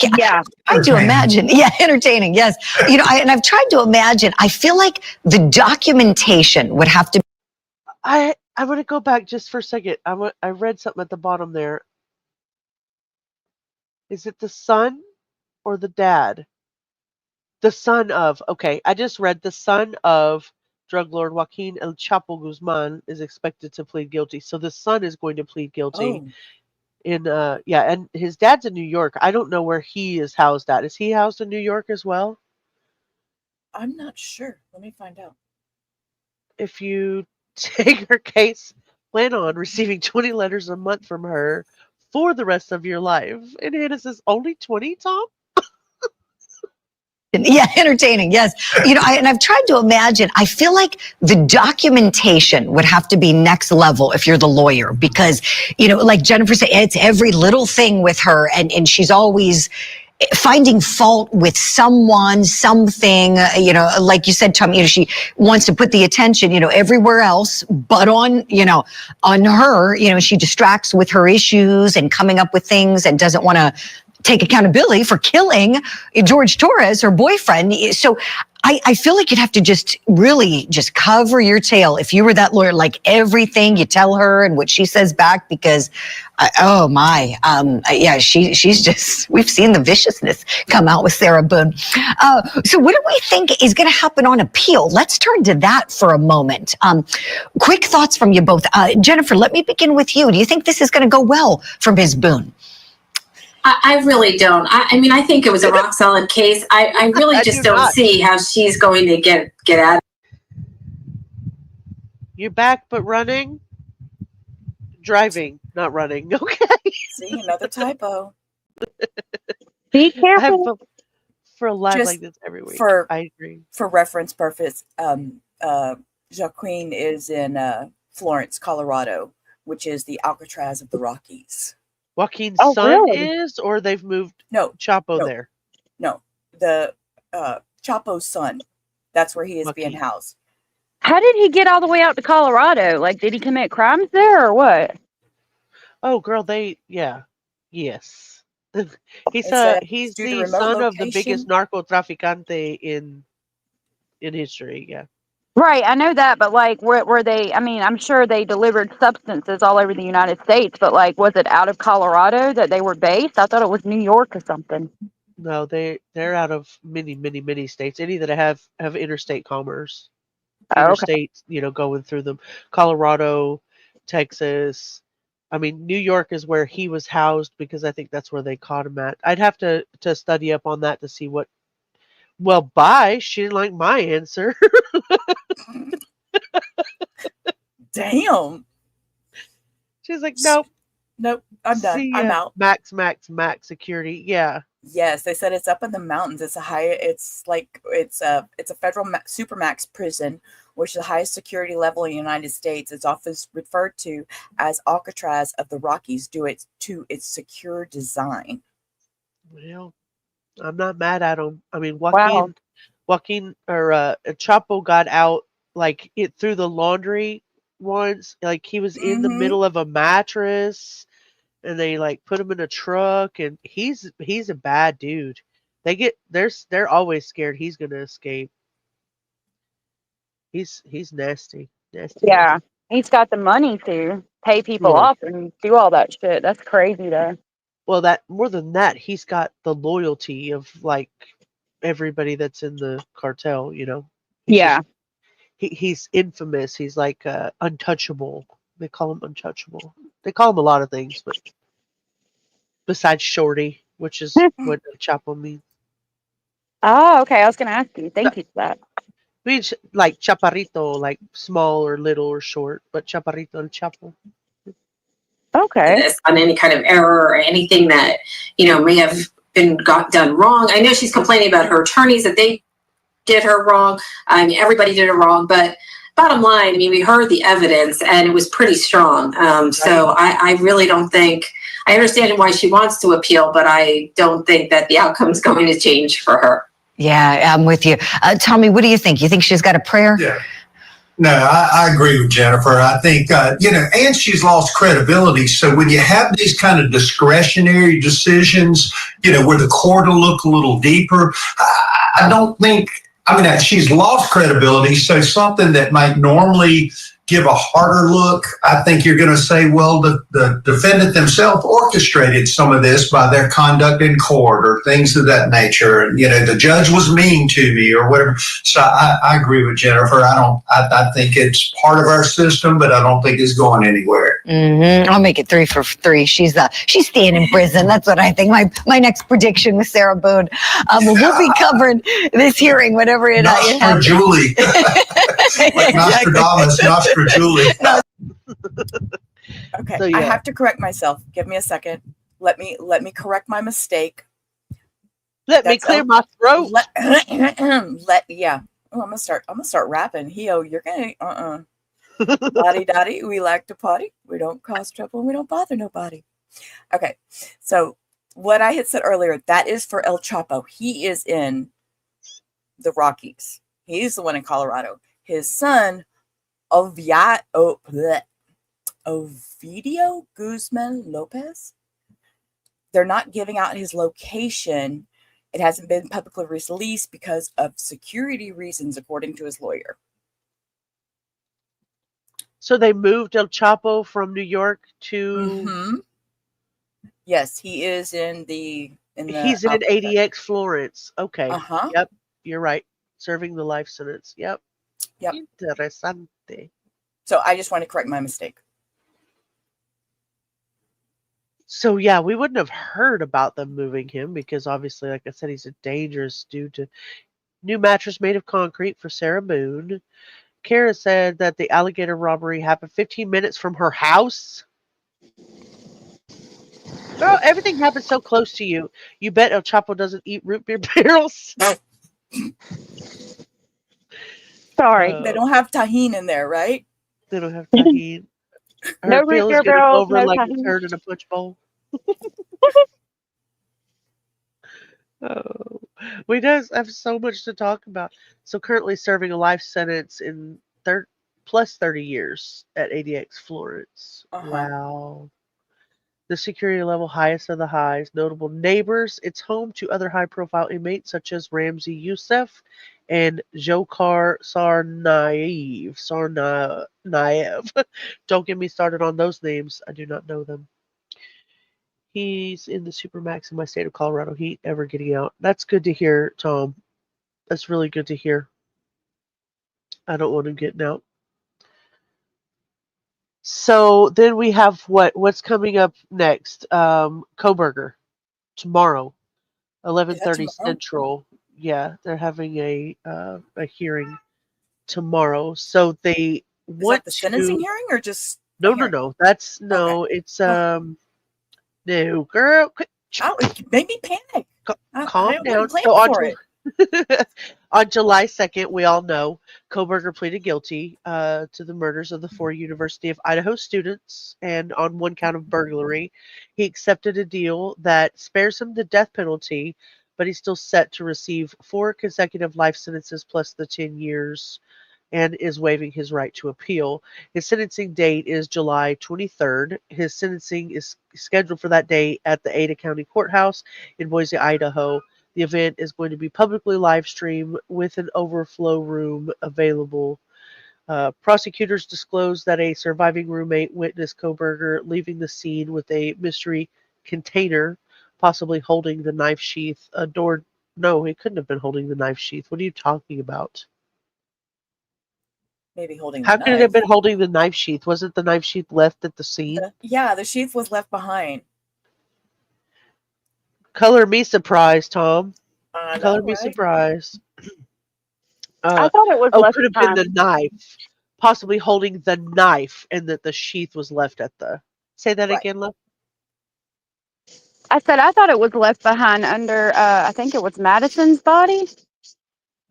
Speaker 17: tried to imagine. Yeah, entertaining, yes. And I've tried to imagine, I feel like the documentation would have to.
Speaker 2: I want to go back just for a second. I read something at the bottom there. Is it the son or the dad? The son of, okay, I just read the son of drug lord Joaquin El Chapo Guzman is expected to plead guilty. So the son is going to plead guilty. And his dad's in New York. I don't know where he is housed at. Is he housed in New York as well?
Speaker 3: I'm not sure. Let me find out.
Speaker 2: If you take her case, plan on receiving 20 letters a month from her for the rest of your life. And Hannah says, only 20, Tom?
Speaker 17: Yeah, entertaining, yes. And I've tried to imagine, I feel like the documentation would have to be next level if you're the lawyer because, like Jennifer said, it's every little thing with her and she's always finding fault with someone, something, like you said, Tom, she wants to put the attention, everywhere else, but on her, she distracts with her issues and coming up with things and doesn't want to take accountability for killing George Torres, her boyfriend. So I feel like you'd have to just really just cover your tail if you were that lawyer, like everything you tell her and what she says back, because she's just, we've seen the viciousness come out with Sarah Boone. So what do we think is going to happen on appeal? Let's turn to that for a moment. Quick thoughts from you both. Jennifer, let me begin with you. Do you think this is going to go well for Ms. Boone?
Speaker 19: I really don't. I mean, I think it was a rock solid case. I really just don't see how she's going to get out.
Speaker 2: You're back, but running? Driving, not running. Okay.
Speaker 3: See, another typo.
Speaker 13: Be careful.
Speaker 2: For a live
Speaker 3: Just
Speaker 2: like this every week. I agree.
Speaker 3: For reference purpose, Joaquin is in Florence, Colorado, which is the Alcatraz of the Rockies.
Speaker 2: Joaquin's son
Speaker 3: really?
Speaker 2: is, or they've moved Chapo there?
Speaker 3: No, the Chapo's son. That's where he is being housed.
Speaker 13: How did he get all the way out to Colorado? Like, did he commit crimes there or what?
Speaker 2: Oh, girl, yes. He's the son of the biggest narco traficante in history. Yeah.
Speaker 13: Right, I know that, but like, were they? I mean, I'm sure they delivered substances all over the United States, but like, was it out of Colorado that they were based? I thought it was New York or something.
Speaker 2: No, they're out of many states. Any that have interstate commerce, interstate, going through them. Colorado, Texas. I mean, New York is where he was housed because I think that's where they caught him at. I'd have to study up on that to see what. Well, bye. She didn't like my answer.
Speaker 3: Damn.
Speaker 2: She's like, nope.
Speaker 3: Nope, I'm done.
Speaker 2: See
Speaker 3: I'm
Speaker 2: ya.
Speaker 3: out.
Speaker 2: Max security. Yeah.
Speaker 3: Yes, they said it's up in the mountains. It's a federal supermax prison, which is the highest security level in the United States. It's often referred to as Alcatraz of the Rockies due to its secure design.
Speaker 2: Well, I'm not mad at him. I mean,
Speaker 13: Wow.
Speaker 2: Joaquin or Chapo got out like it through the laundry once. Like he was in the middle of a mattress, and they like put him in a truck, and he's a bad dude. They're always scared he's gonna escape. He's nasty, nasty.
Speaker 13: Yeah. He's got the money to pay people
Speaker 2: Well,
Speaker 13: off and do all that shit. That's crazy though.
Speaker 2: well, that more than that, he's got the loyalty of like everybody that's in the cartel. You know.
Speaker 13: Yeah.
Speaker 2: He's infamous. He's like untouchable. They call him untouchable. They call him a lot of things, but besides Shorty, which is what El Chapo means.
Speaker 13: Oh, okay. I was gonna ask you. Thank you for that.
Speaker 2: Means like chaparrito, like small or little or short, but chaparrito El Chapo.
Speaker 13: Okay.
Speaker 19: On any kind of error or anything that may have been done wrong. I know she's complaining about her attorneys that they did her wrong. I mean, everybody did it wrong, but bottom line, I mean, we heard the evidence and it was pretty strong. So I really don't think, I understand why she wants to appeal, but I don't think that the outcome is going to change for her.
Speaker 17: Yeah, I'm with you. Tommy, what do you think? You think she's got a prayer?
Speaker 18: Yeah. No, I agree with Jennifer. I think, and she's lost credibility. So when you have these kind of discretionary decisions, where the court will look a little deeper, I don't think, she's lost credibility. So something that might normally give a harder look, I think you're going to say, well, the defendant themselves orchestrated some of this by their conduct in court or things of that nature. And, the judge was mean to me or whatever. So I agree with Jennifer. I think it's part of our system, but I don't think it's going anywhere.
Speaker 17: I'll make it 3 for 3. She's staying in prison. That's what I think. My next prediction with Sarah Boone. We'll be covering this hearing, whatever it happens.
Speaker 18: Julie. Like Nostradamus, Julie.
Speaker 3: Okay,
Speaker 2: So, yeah.
Speaker 3: I have to correct myself. Give me a second. Let me correct my mistake.
Speaker 2: Let me clear my throat.
Speaker 3: Yeah. Oh, I'm gonna start rapping. You're gonna Lottie dottie, we like to party. We don't cause trouble. We don't bother nobody. Okay, so what I had said earlier, that is for El Chapo. He is in the Rockies. He's the one in Colorado. His son, Ovidio Guzman Lopez. They're not giving out his location. It hasn't been publicly released because of security reasons, according to his lawyer.
Speaker 2: So they moved El Chapo from New York to.
Speaker 3: Yes, he is in
Speaker 2: He's in ADX Florence. Okay.
Speaker 3: Uh-huh.
Speaker 2: Yep. You're right. Serving the life sentence. Yep.
Speaker 3: Yep.
Speaker 2: Interesante.
Speaker 3: So I just want to correct my mistake.
Speaker 2: So yeah, we wouldn't have heard about them moving him because obviously, like I said, he's a dangerous dude. To new mattress made of concrete for Sarah Boone. Kara said that the alligator robbery happened 15 minutes from her house. Girl, everything happened so close to you. You bet El Chapo doesn't eat root beer barrels?
Speaker 13: Sorry.
Speaker 3: They don't have tahini in there, right?
Speaker 2: They don't have tahini.
Speaker 13: No
Speaker 2: Her
Speaker 13: root
Speaker 2: feels
Speaker 13: beer
Speaker 2: getting
Speaker 13: barrels,
Speaker 2: over
Speaker 13: no
Speaker 2: like
Speaker 13: tahini.
Speaker 2: a turd in a punch bowl. Oh, we does have so much to talk about. So currently serving a life sentence in plus 30 years at ADX Florence. Wow. The security level highest of the highs. Notable neighbors. It's home to other high-profile inmates such as Ramzi Youssef and Dzhokhar Tsarnaev. Don't get me started on those names. I do not know them. He's in the Supermax in my state of Colorado. He ain't ever getting out. That's good to hear, Tom. That's really good to hear. I don't want him getting out. So then we have what's coming up next? Kohberger tomorrow, 11:30 Central. Yeah, they're having a hearing tomorrow. So they
Speaker 3: Is
Speaker 2: want
Speaker 3: that the sentencing hearing or just
Speaker 2: No,
Speaker 3: I'm
Speaker 2: no,
Speaker 3: hearing.
Speaker 2: no. That's no. It's no, girl.
Speaker 3: Oh, it made me panic.
Speaker 2: Calm
Speaker 3: I
Speaker 2: down.
Speaker 3: wasn't planning
Speaker 2: So
Speaker 3: for it.
Speaker 2: On July 2nd, we all know Kohberger pleaded guilty to the murders of the 4 University of Idaho students, and on one count of burglary, he accepted a deal that spares him the death penalty, but he's still set to receive 4 consecutive life sentences plus the 10 years and is waiving his right to appeal. His sentencing date is July 23rd. His sentencing is scheduled for that day at the Ada County Courthouse in Boise, Idaho. The event is going to be publicly live streamed with an overflow room available. Prosecutors disclosed that a surviving roommate witnessed Kohberger leaving the scene with a mystery container, possibly holding the knife sheath. No, he couldn't have been holding the knife sheath. What are you talking about?
Speaker 3: Maybe holding the
Speaker 2: How could it have
Speaker 3: knife.
Speaker 2: been holding the knife sheath? Wasn't the knife sheath left at the scene?
Speaker 3: The sheath was left behind.
Speaker 2: Color me surprised, Tom.
Speaker 3: I
Speaker 2: Color
Speaker 3: know,
Speaker 2: me
Speaker 3: right?
Speaker 2: surprised.
Speaker 13: I thought it was left
Speaker 2: Could have been the
Speaker 13: behind.
Speaker 2: knife. Possibly holding the knife and that the sheath was left at the. Say that
Speaker 3: Right.
Speaker 2: again, love.
Speaker 13: I said I thought it was left behind under. I think it was Madison's body.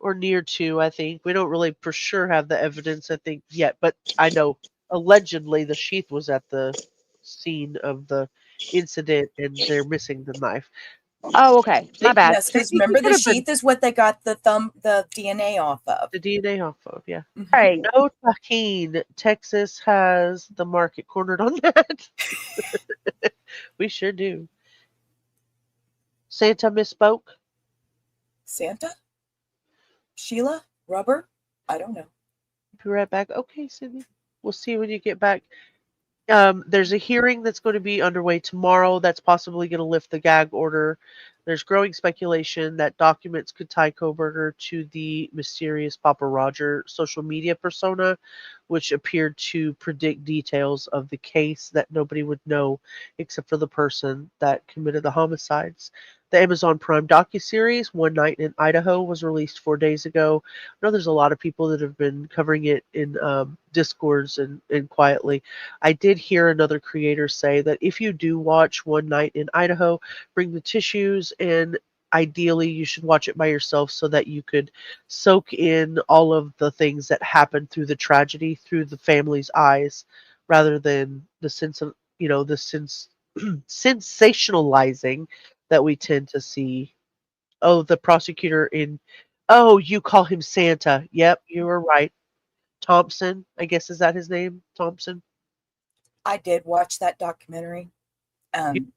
Speaker 2: Or near to, I think. We don't really for sure have the evidence, I think, yet, but I know allegedly the sheath was at the scene of the incident and they're missing the knife.
Speaker 13: Oh, okay. My bad.
Speaker 3: Yes, because remember the sheath is what they got the DNA off of.
Speaker 2: The DNA off of, yeah.
Speaker 13: Right.
Speaker 2: No tahine. Texas has the market cornered on that. We sure do. Santa misspoke.
Speaker 3: Santa? Sheila? Rubber? I don't know.
Speaker 2: Be right back. Okay, Sydney. We'll see when you get back. There's a hearing that's going to be underway tomorrow that's possibly going to lift the gag order. There's growing speculation that documents could tie Kohberger to the mysterious Papa Roger social media persona, which appeared to predict details of the case that nobody would know except for the person that committed the homicides. The Amazon Prime docuseries One Night in Idaho was released 4 days ago. I know there's a lot of people that have been covering it in discords and quietly. I did hear another creator say that if you do watch One Night in Idaho, bring the tissues and ideally you should watch it by yourself so that you could soak in all of the things that happened through the tragedy through the family's eyes rather than the sense of sensationalizing that we tend to see. Oh, the prosecutor you call him Santa. Yep, you were right. Thompson, I guess, is that his name? Thompson?
Speaker 3: I did watch that documentary.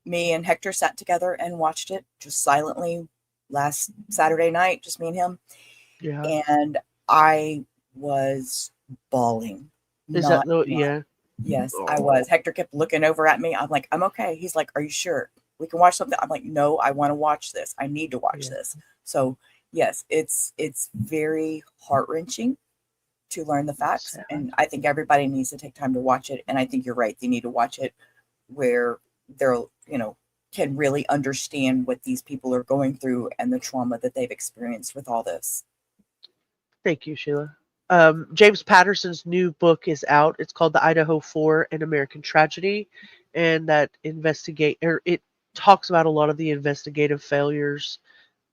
Speaker 3: Me and Hector sat together and watched it just silently last Saturday night, just me and him.
Speaker 2: Yeah.
Speaker 3: And I was bawling.
Speaker 2: Is that yeah?
Speaker 3: Yes, I was. Hector kept looking over at me. I'm like, I'm okay. He's like, are you sure? We can watch something. I'm like, no, I want to watch this. I need to watch this. So yes, it's very heart-wrenching to learn the facts. And I think everybody needs to take time to watch it. And I think you're right. They need to watch it where they're, can really understand what these people are going through and the trauma that they've experienced with all this.
Speaker 2: Thank you, Sheila. James Patterson's new book is out. It's called The Idaho 4: An American Tragedy, and it talks about a lot of the investigative failures,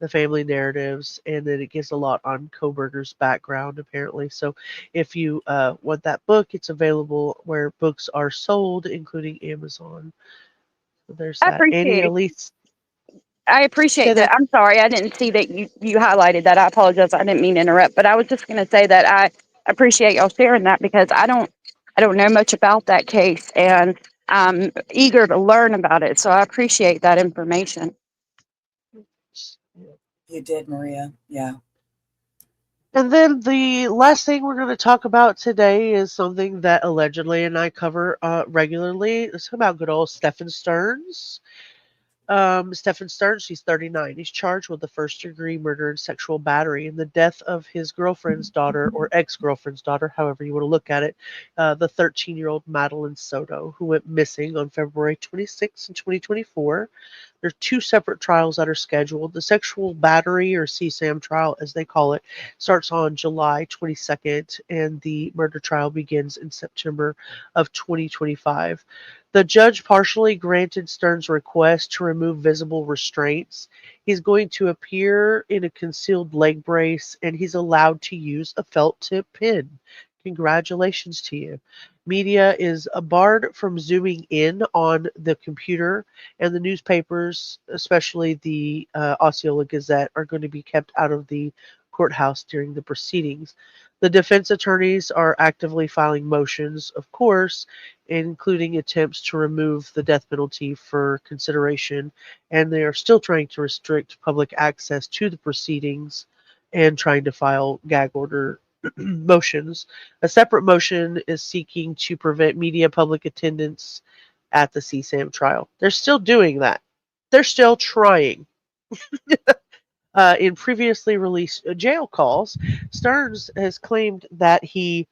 Speaker 2: the family narratives, and then it gives a lot on Kohberger's background, apparently. So if you want that book, it's available where books are sold, including Amazon. So there's that. Annie, Elise.
Speaker 13: I appreciate that. I'm sorry, I didn't see that you highlighted that. I apologize. I didn't mean to interrupt, but I was just going to say that I appreciate y'all sharing that because I don't know much about that case, and I'm eager to learn about it. So I appreciate that information.
Speaker 3: You did, Maria. Yeah.
Speaker 2: And then the last thing we're going to talk about today is something that allegedly and I cover regularly. It's about good old Stephan Sterns. Stephan Sterns, he's 39. He's charged with the first-degree murder and sexual battery in the death of his girlfriend's daughter, or ex-girlfriend's daughter, however you want to look at it, the 13-year-old Madeline Soto, who went missing on February 26, 2024. There's 2 separate trials that are scheduled. The sexual battery, or CSAM trial, as they call it, starts on July 22nd, and the murder trial begins in September of 2025. The judge partially granted Stern's request to remove visible restraints. He's going to appear in a concealed leg brace, and he's allowed to use a felt tip pen. Congratulations to you. Media is barred from zooming in on the computer, and the newspapers, especially the Osceola Gazette, are going to be kept out of the courthouse during the proceedings. The defense attorneys are actively filing motions, of course, including attempts to remove the death penalty for consideration, and they are still trying to restrict public access to the proceedings and trying to file gag order motions. A separate motion is seeking to prevent media public attendance at the CSAM trial. They're still doing that. They're still trying. In previously released jail calls, Sterns has claimed that he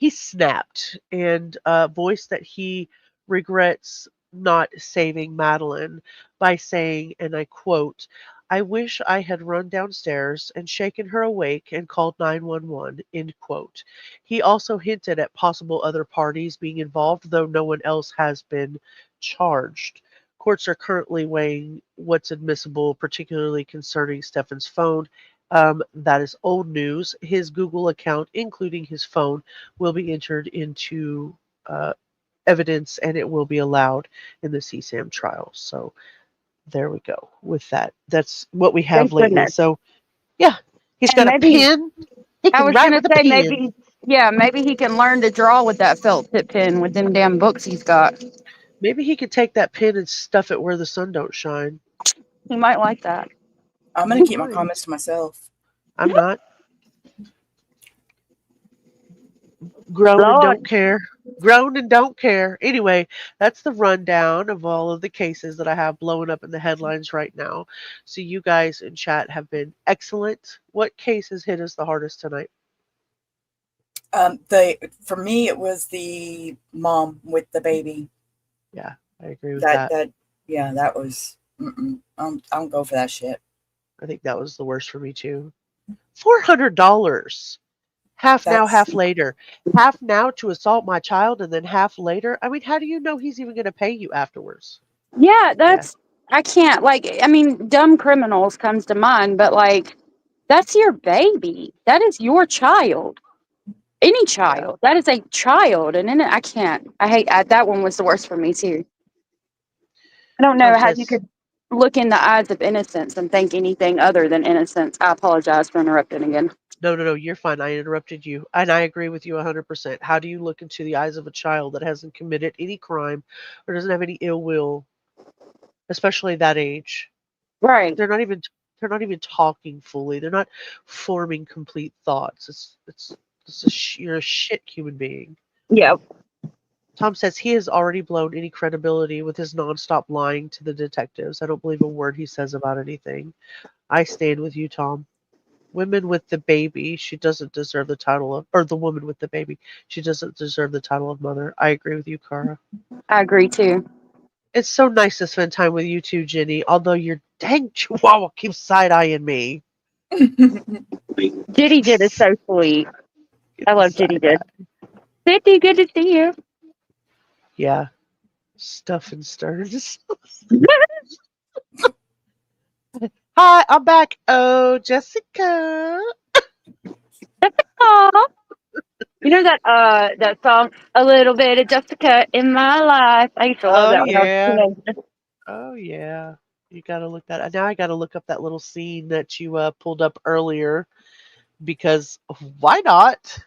Speaker 2: snapped and voiced that he regrets not saving Madeline by saying, and I quote, "I wish I had run downstairs and shaken her awake and called 911, end quote. He also hinted at possible other parties being involved, though no one else has been charged. Courts are currently weighing what's admissible, particularly concerning Stephan's phone. That is old news. His Google account, including his phone, will be entered into evidence, and it will be allowed in the CSAM trial." So there we go with that. That's what we have
Speaker 13: Thank
Speaker 2: lately.
Speaker 13: goodness.
Speaker 2: So yeah, he's
Speaker 13: And
Speaker 2: got a
Speaker 13: maybe
Speaker 2: pen. He
Speaker 13: I
Speaker 2: can
Speaker 13: was
Speaker 2: write
Speaker 13: gonna
Speaker 2: with a
Speaker 13: say
Speaker 2: pen.
Speaker 13: maybe he can learn to draw with that felt tip pen with them damn books he's got.
Speaker 2: Maybe he could take that pen and stuff it where the sun don't shine.
Speaker 13: He might like that.
Speaker 3: I'm gonna keep my comments to myself.
Speaker 2: I'm not. Grown and don't care. Grown and don't care. Anyway, that's the rundown of all of the cases that I have blowing up in the headlines right now. So you guys in chat have been excellent. What cases hit us the hardest tonight?
Speaker 3: For me, it was the mom with the baby.
Speaker 2: Yeah, I agree with that.
Speaker 3: That was. I'm go for that shit.
Speaker 2: I think that was the worst for me too. $400. Half now, half later. Half now to assault my child, and then half later. I mean, how do you know he's even going to pay you afterwards?
Speaker 13: Yeah, I can't, I mean, dumb criminals comes to mind, but that's your baby. That is your child. Any child. That is a child. And then I can't. That one was the worst for me too. I don't know how you could look in the eyes of innocence and think anything other than innocence. I apologize for interrupting again.
Speaker 2: No, you're fine. I interrupted you. And I agree with you 100%. How do you look into the eyes of a child that hasn't committed any crime or doesn't have any ill will, especially that age?
Speaker 13: Right.
Speaker 2: They're not even talking fully. They're not forming complete thoughts. You're a shit human being.
Speaker 13: Yep.
Speaker 2: Tom says he has already blown any credibility with his nonstop lying to the detectives. I don't believe a word he says about anything. I stand with you, Tom. Women with the baby, she doesn't deserve the title of, or the woman with the baby, she doesn't deserve the title of mother. I agree with you, Cara.
Speaker 13: I agree too.
Speaker 2: It's so nice to spend time with you too, Jenny, although your dang chihuahua keeps side-eyeing me.
Speaker 13: Jitty Jit is so sweet. I love Jitty Jit. Jitty, good to see you.
Speaker 2: Yeah. Stephan Sterns. Hi, I'm back. Oh, Jessica.
Speaker 13: Jessica. You know that song, A Little Bit of Jessica in My Life. I used to love that when I was a teenager.
Speaker 2: Oh yeah. You gotta look that. Now I gotta look up that little scene that you pulled up earlier, because why not?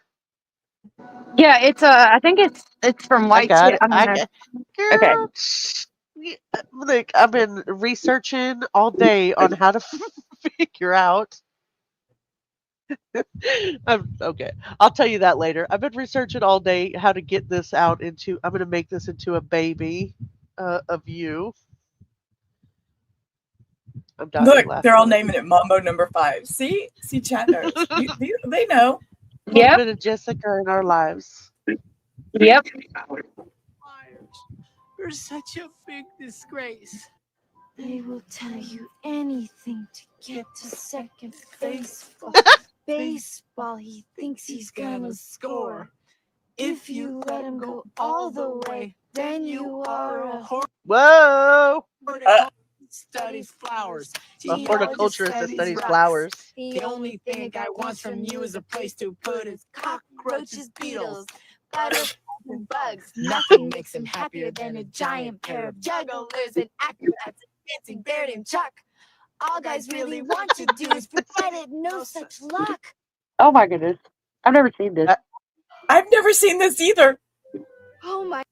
Speaker 13: Yeah, it's I think it's from
Speaker 2: I
Speaker 13: White
Speaker 2: got
Speaker 13: Chip.
Speaker 2: it.
Speaker 13: I don't know. Okay.
Speaker 2: Girl, look, I've been researching all day on how to figure out. Okay, I'll tell you that later. I've been researching all day how to get this out into. I'm going to make this into a baby of you. I'm dying
Speaker 3: Look,
Speaker 2: laughing.
Speaker 3: they're all naming it Mambo number 5. See, chat knows. They know.
Speaker 2: A little bit of Jessica in our lives.
Speaker 13: Yep.
Speaker 6: You're such a big disgrace.
Speaker 20: They will tell you anything to get to second baseball. Baseball, he thinks he's gonna score. If you let him go all the way, then you are a
Speaker 2: Whoa!
Speaker 20: studies flowers.
Speaker 2: A horticulturist that studies flowers.
Speaker 20: The only thing a guy wants from you is a place to put his cockroaches, beetles, butterflies, and bugs. Nothing makes him happier than a giant pair of jugglers and acrobats, a dancing bear named Chuck. All guys really want to do is provide it no such luck.
Speaker 13: Oh my goodness. I've never seen this.
Speaker 3: I've never seen this either.
Speaker 20: Oh my.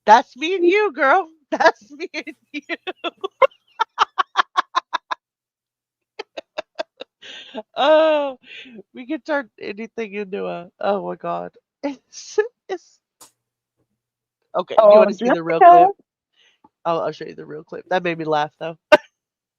Speaker 2: That's me and you, girl. That's me and you. Oh, we can turn anything into a. Oh my God. It's okay. You want to see the real clip? I'll show you the real clip. That made me laugh though.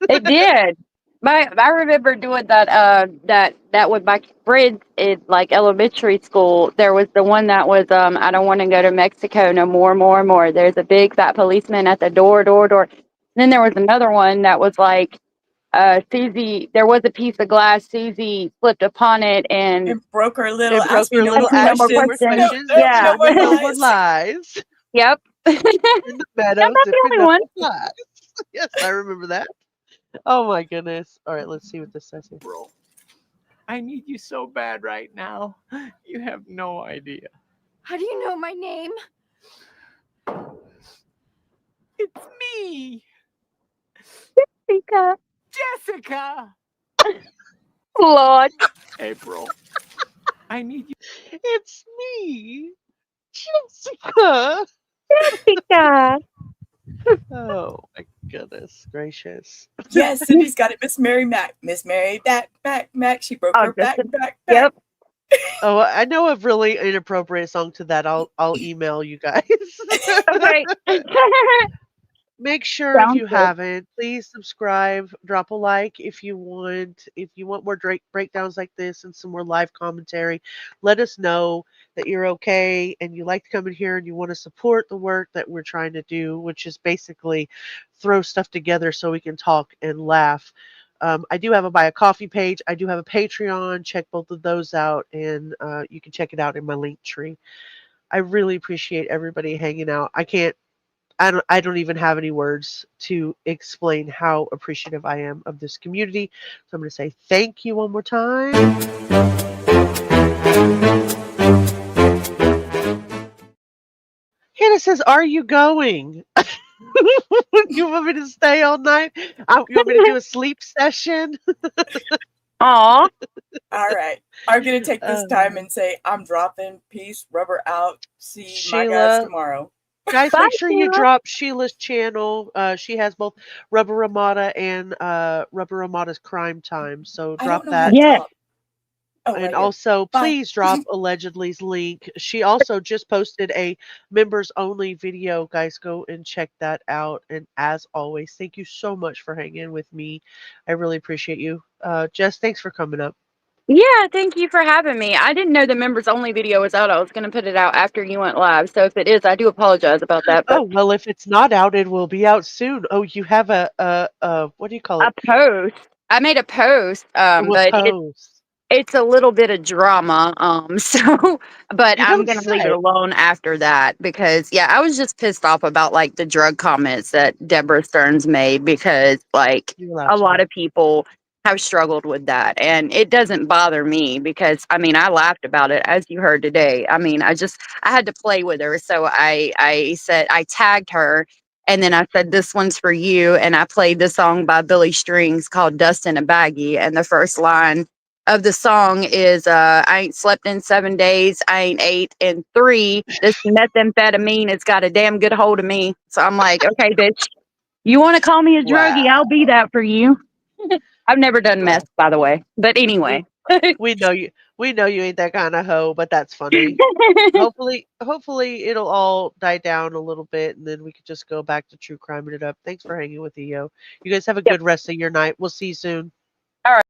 Speaker 13: It did. I remember doing that with my friends in like elementary school. There was the one that was I don't want to go to Mexico no more. There's a big fat policeman at the door. Then there was another one that was like Susie, there was a piece of glass, Susie slipped upon it and
Speaker 3: broke her little,
Speaker 2: It broke her little
Speaker 13: no more questions. Yeah.
Speaker 2: No more lies.
Speaker 13: Yep.
Speaker 2: In the meadow,
Speaker 13: I'm not the
Speaker 2: dipping
Speaker 13: only
Speaker 2: up
Speaker 13: one.
Speaker 2: the flies. Yes, I remember that. Oh my goodness. All right, let's see what this says here.
Speaker 21: Bro, I need you so bad right now. You have no idea.
Speaker 20: How do you know my name?
Speaker 21: It's me,
Speaker 13: Jessica.
Speaker 21: Jessica.
Speaker 13: Lord.
Speaker 21: April, I need you.
Speaker 2: It's me, Jessica.
Speaker 13: Jessica.
Speaker 2: Oh my goodness gracious.
Speaker 3: Yes, and he's got it, Miss Mary Mac. Miss Mary Mac. She broke her back.
Speaker 13: Yep.
Speaker 2: Oh, I know a really inappropriate song to that. I'll email you guys.
Speaker 13: Okay.
Speaker 2: Make sure
Speaker 13: Sounds
Speaker 2: if you
Speaker 13: good.
Speaker 2: haven't, please subscribe, drop a like if you want. If you want more breakdowns like this and some more live commentary, let us know that you're okay and you like to come in here and you want to support the work that we're trying to do, which is basically throw stuff together so we can talk and laugh. I do have a buy a coffee page. I do have a Patreon. Check both of those out, and you can check it out in my link tree. I really appreciate everybody hanging out. I don't even have any words to explain how appreciative I am of this community. So I'm going to say thank you one more time. Hannah says, "Are you going? You want me to stay all night? You want me to do a sleep session?"
Speaker 13: Aw.
Speaker 3: All right. I'm going to take this time and say I'm dropping. Peace. Rubber out. See my guys
Speaker 2: Sheila.
Speaker 3: tomorrow.
Speaker 2: Guys,
Speaker 13: Bye,
Speaker 2: make sure you
Speaker 13: Sheila.
Speaker 2: drop Sheila's channel. She has both Rubber Ramada and Rubber Ramada's Crime Time. So
Speaker 3: I
Speaker 2: drop
Speaker 3: don't know how to
Speaker 2: that.
Speaker 13: Yes.
Speaker 3: drop. Oh, right
Speaker 2: And
Speaker 3: here.
Speaker 2: also,
Speaker 3: Bye.
Speaker 2: please drop Allegedly's link. She also just posted a members only video. Guys, go and check that out. And as always, thank you so much for hanging with me. I really appreciate you. Jess, thanks for coming up.
Speaker 13: Yeah, thank you for having me. I didn't know the members only video was out. I was going to put it out after you went live. So if it is, I do apologize about that. But
Speaker 2: Oh, well, if it's not out, it will be out soon. Oh, you have a what do you call
Speaker 13: a
Speaker 2: it?
Speaker 13: post. I made a post,
Speaker 2: Oh, a
Speaker 13: but
Speaker 2: post.
Speaker 13: it's a little bit of drama. So, but
Speaker 2: You
Speaker 13: I'm
Speaker 2: don't
Speaker 13: going to leave it
Speaker 2: say.
Speaker 13: alone after that because, yeah, I was just pissed off about like the drug comments that Deborah Stearns made because like
Speaker 2: You're allowed
Speaker 13: a
Speaker 2: to.
Speaker 13: lot of people have struggled with that. And it doesn't bother me because, I mean, I laughed about it as you heard today. I mean, I had to play with her. So I said, I tagged her. And then I said, this one's for you. And I played the song by Billy Strings called Dust in a Baggie. And the first line of the song is I ain't slept in 7 days. I ain't ate in 3. This methamphetamine has got a damn good hold of me. So I'm like, okay, bitch, you want to call me a druggie? I'll be that for you. I've never done meth, by the way. But anyway.
Speaker 2: We know you. We know you ain't that kind of hoe, but that's funny. Hopefully it'll all die down a little bit, and then we could just go back to true criming it up. Thanks for hanging with me, yo. You guys have a good rest of your night. We'll see you soon.
Speaker 13: All right.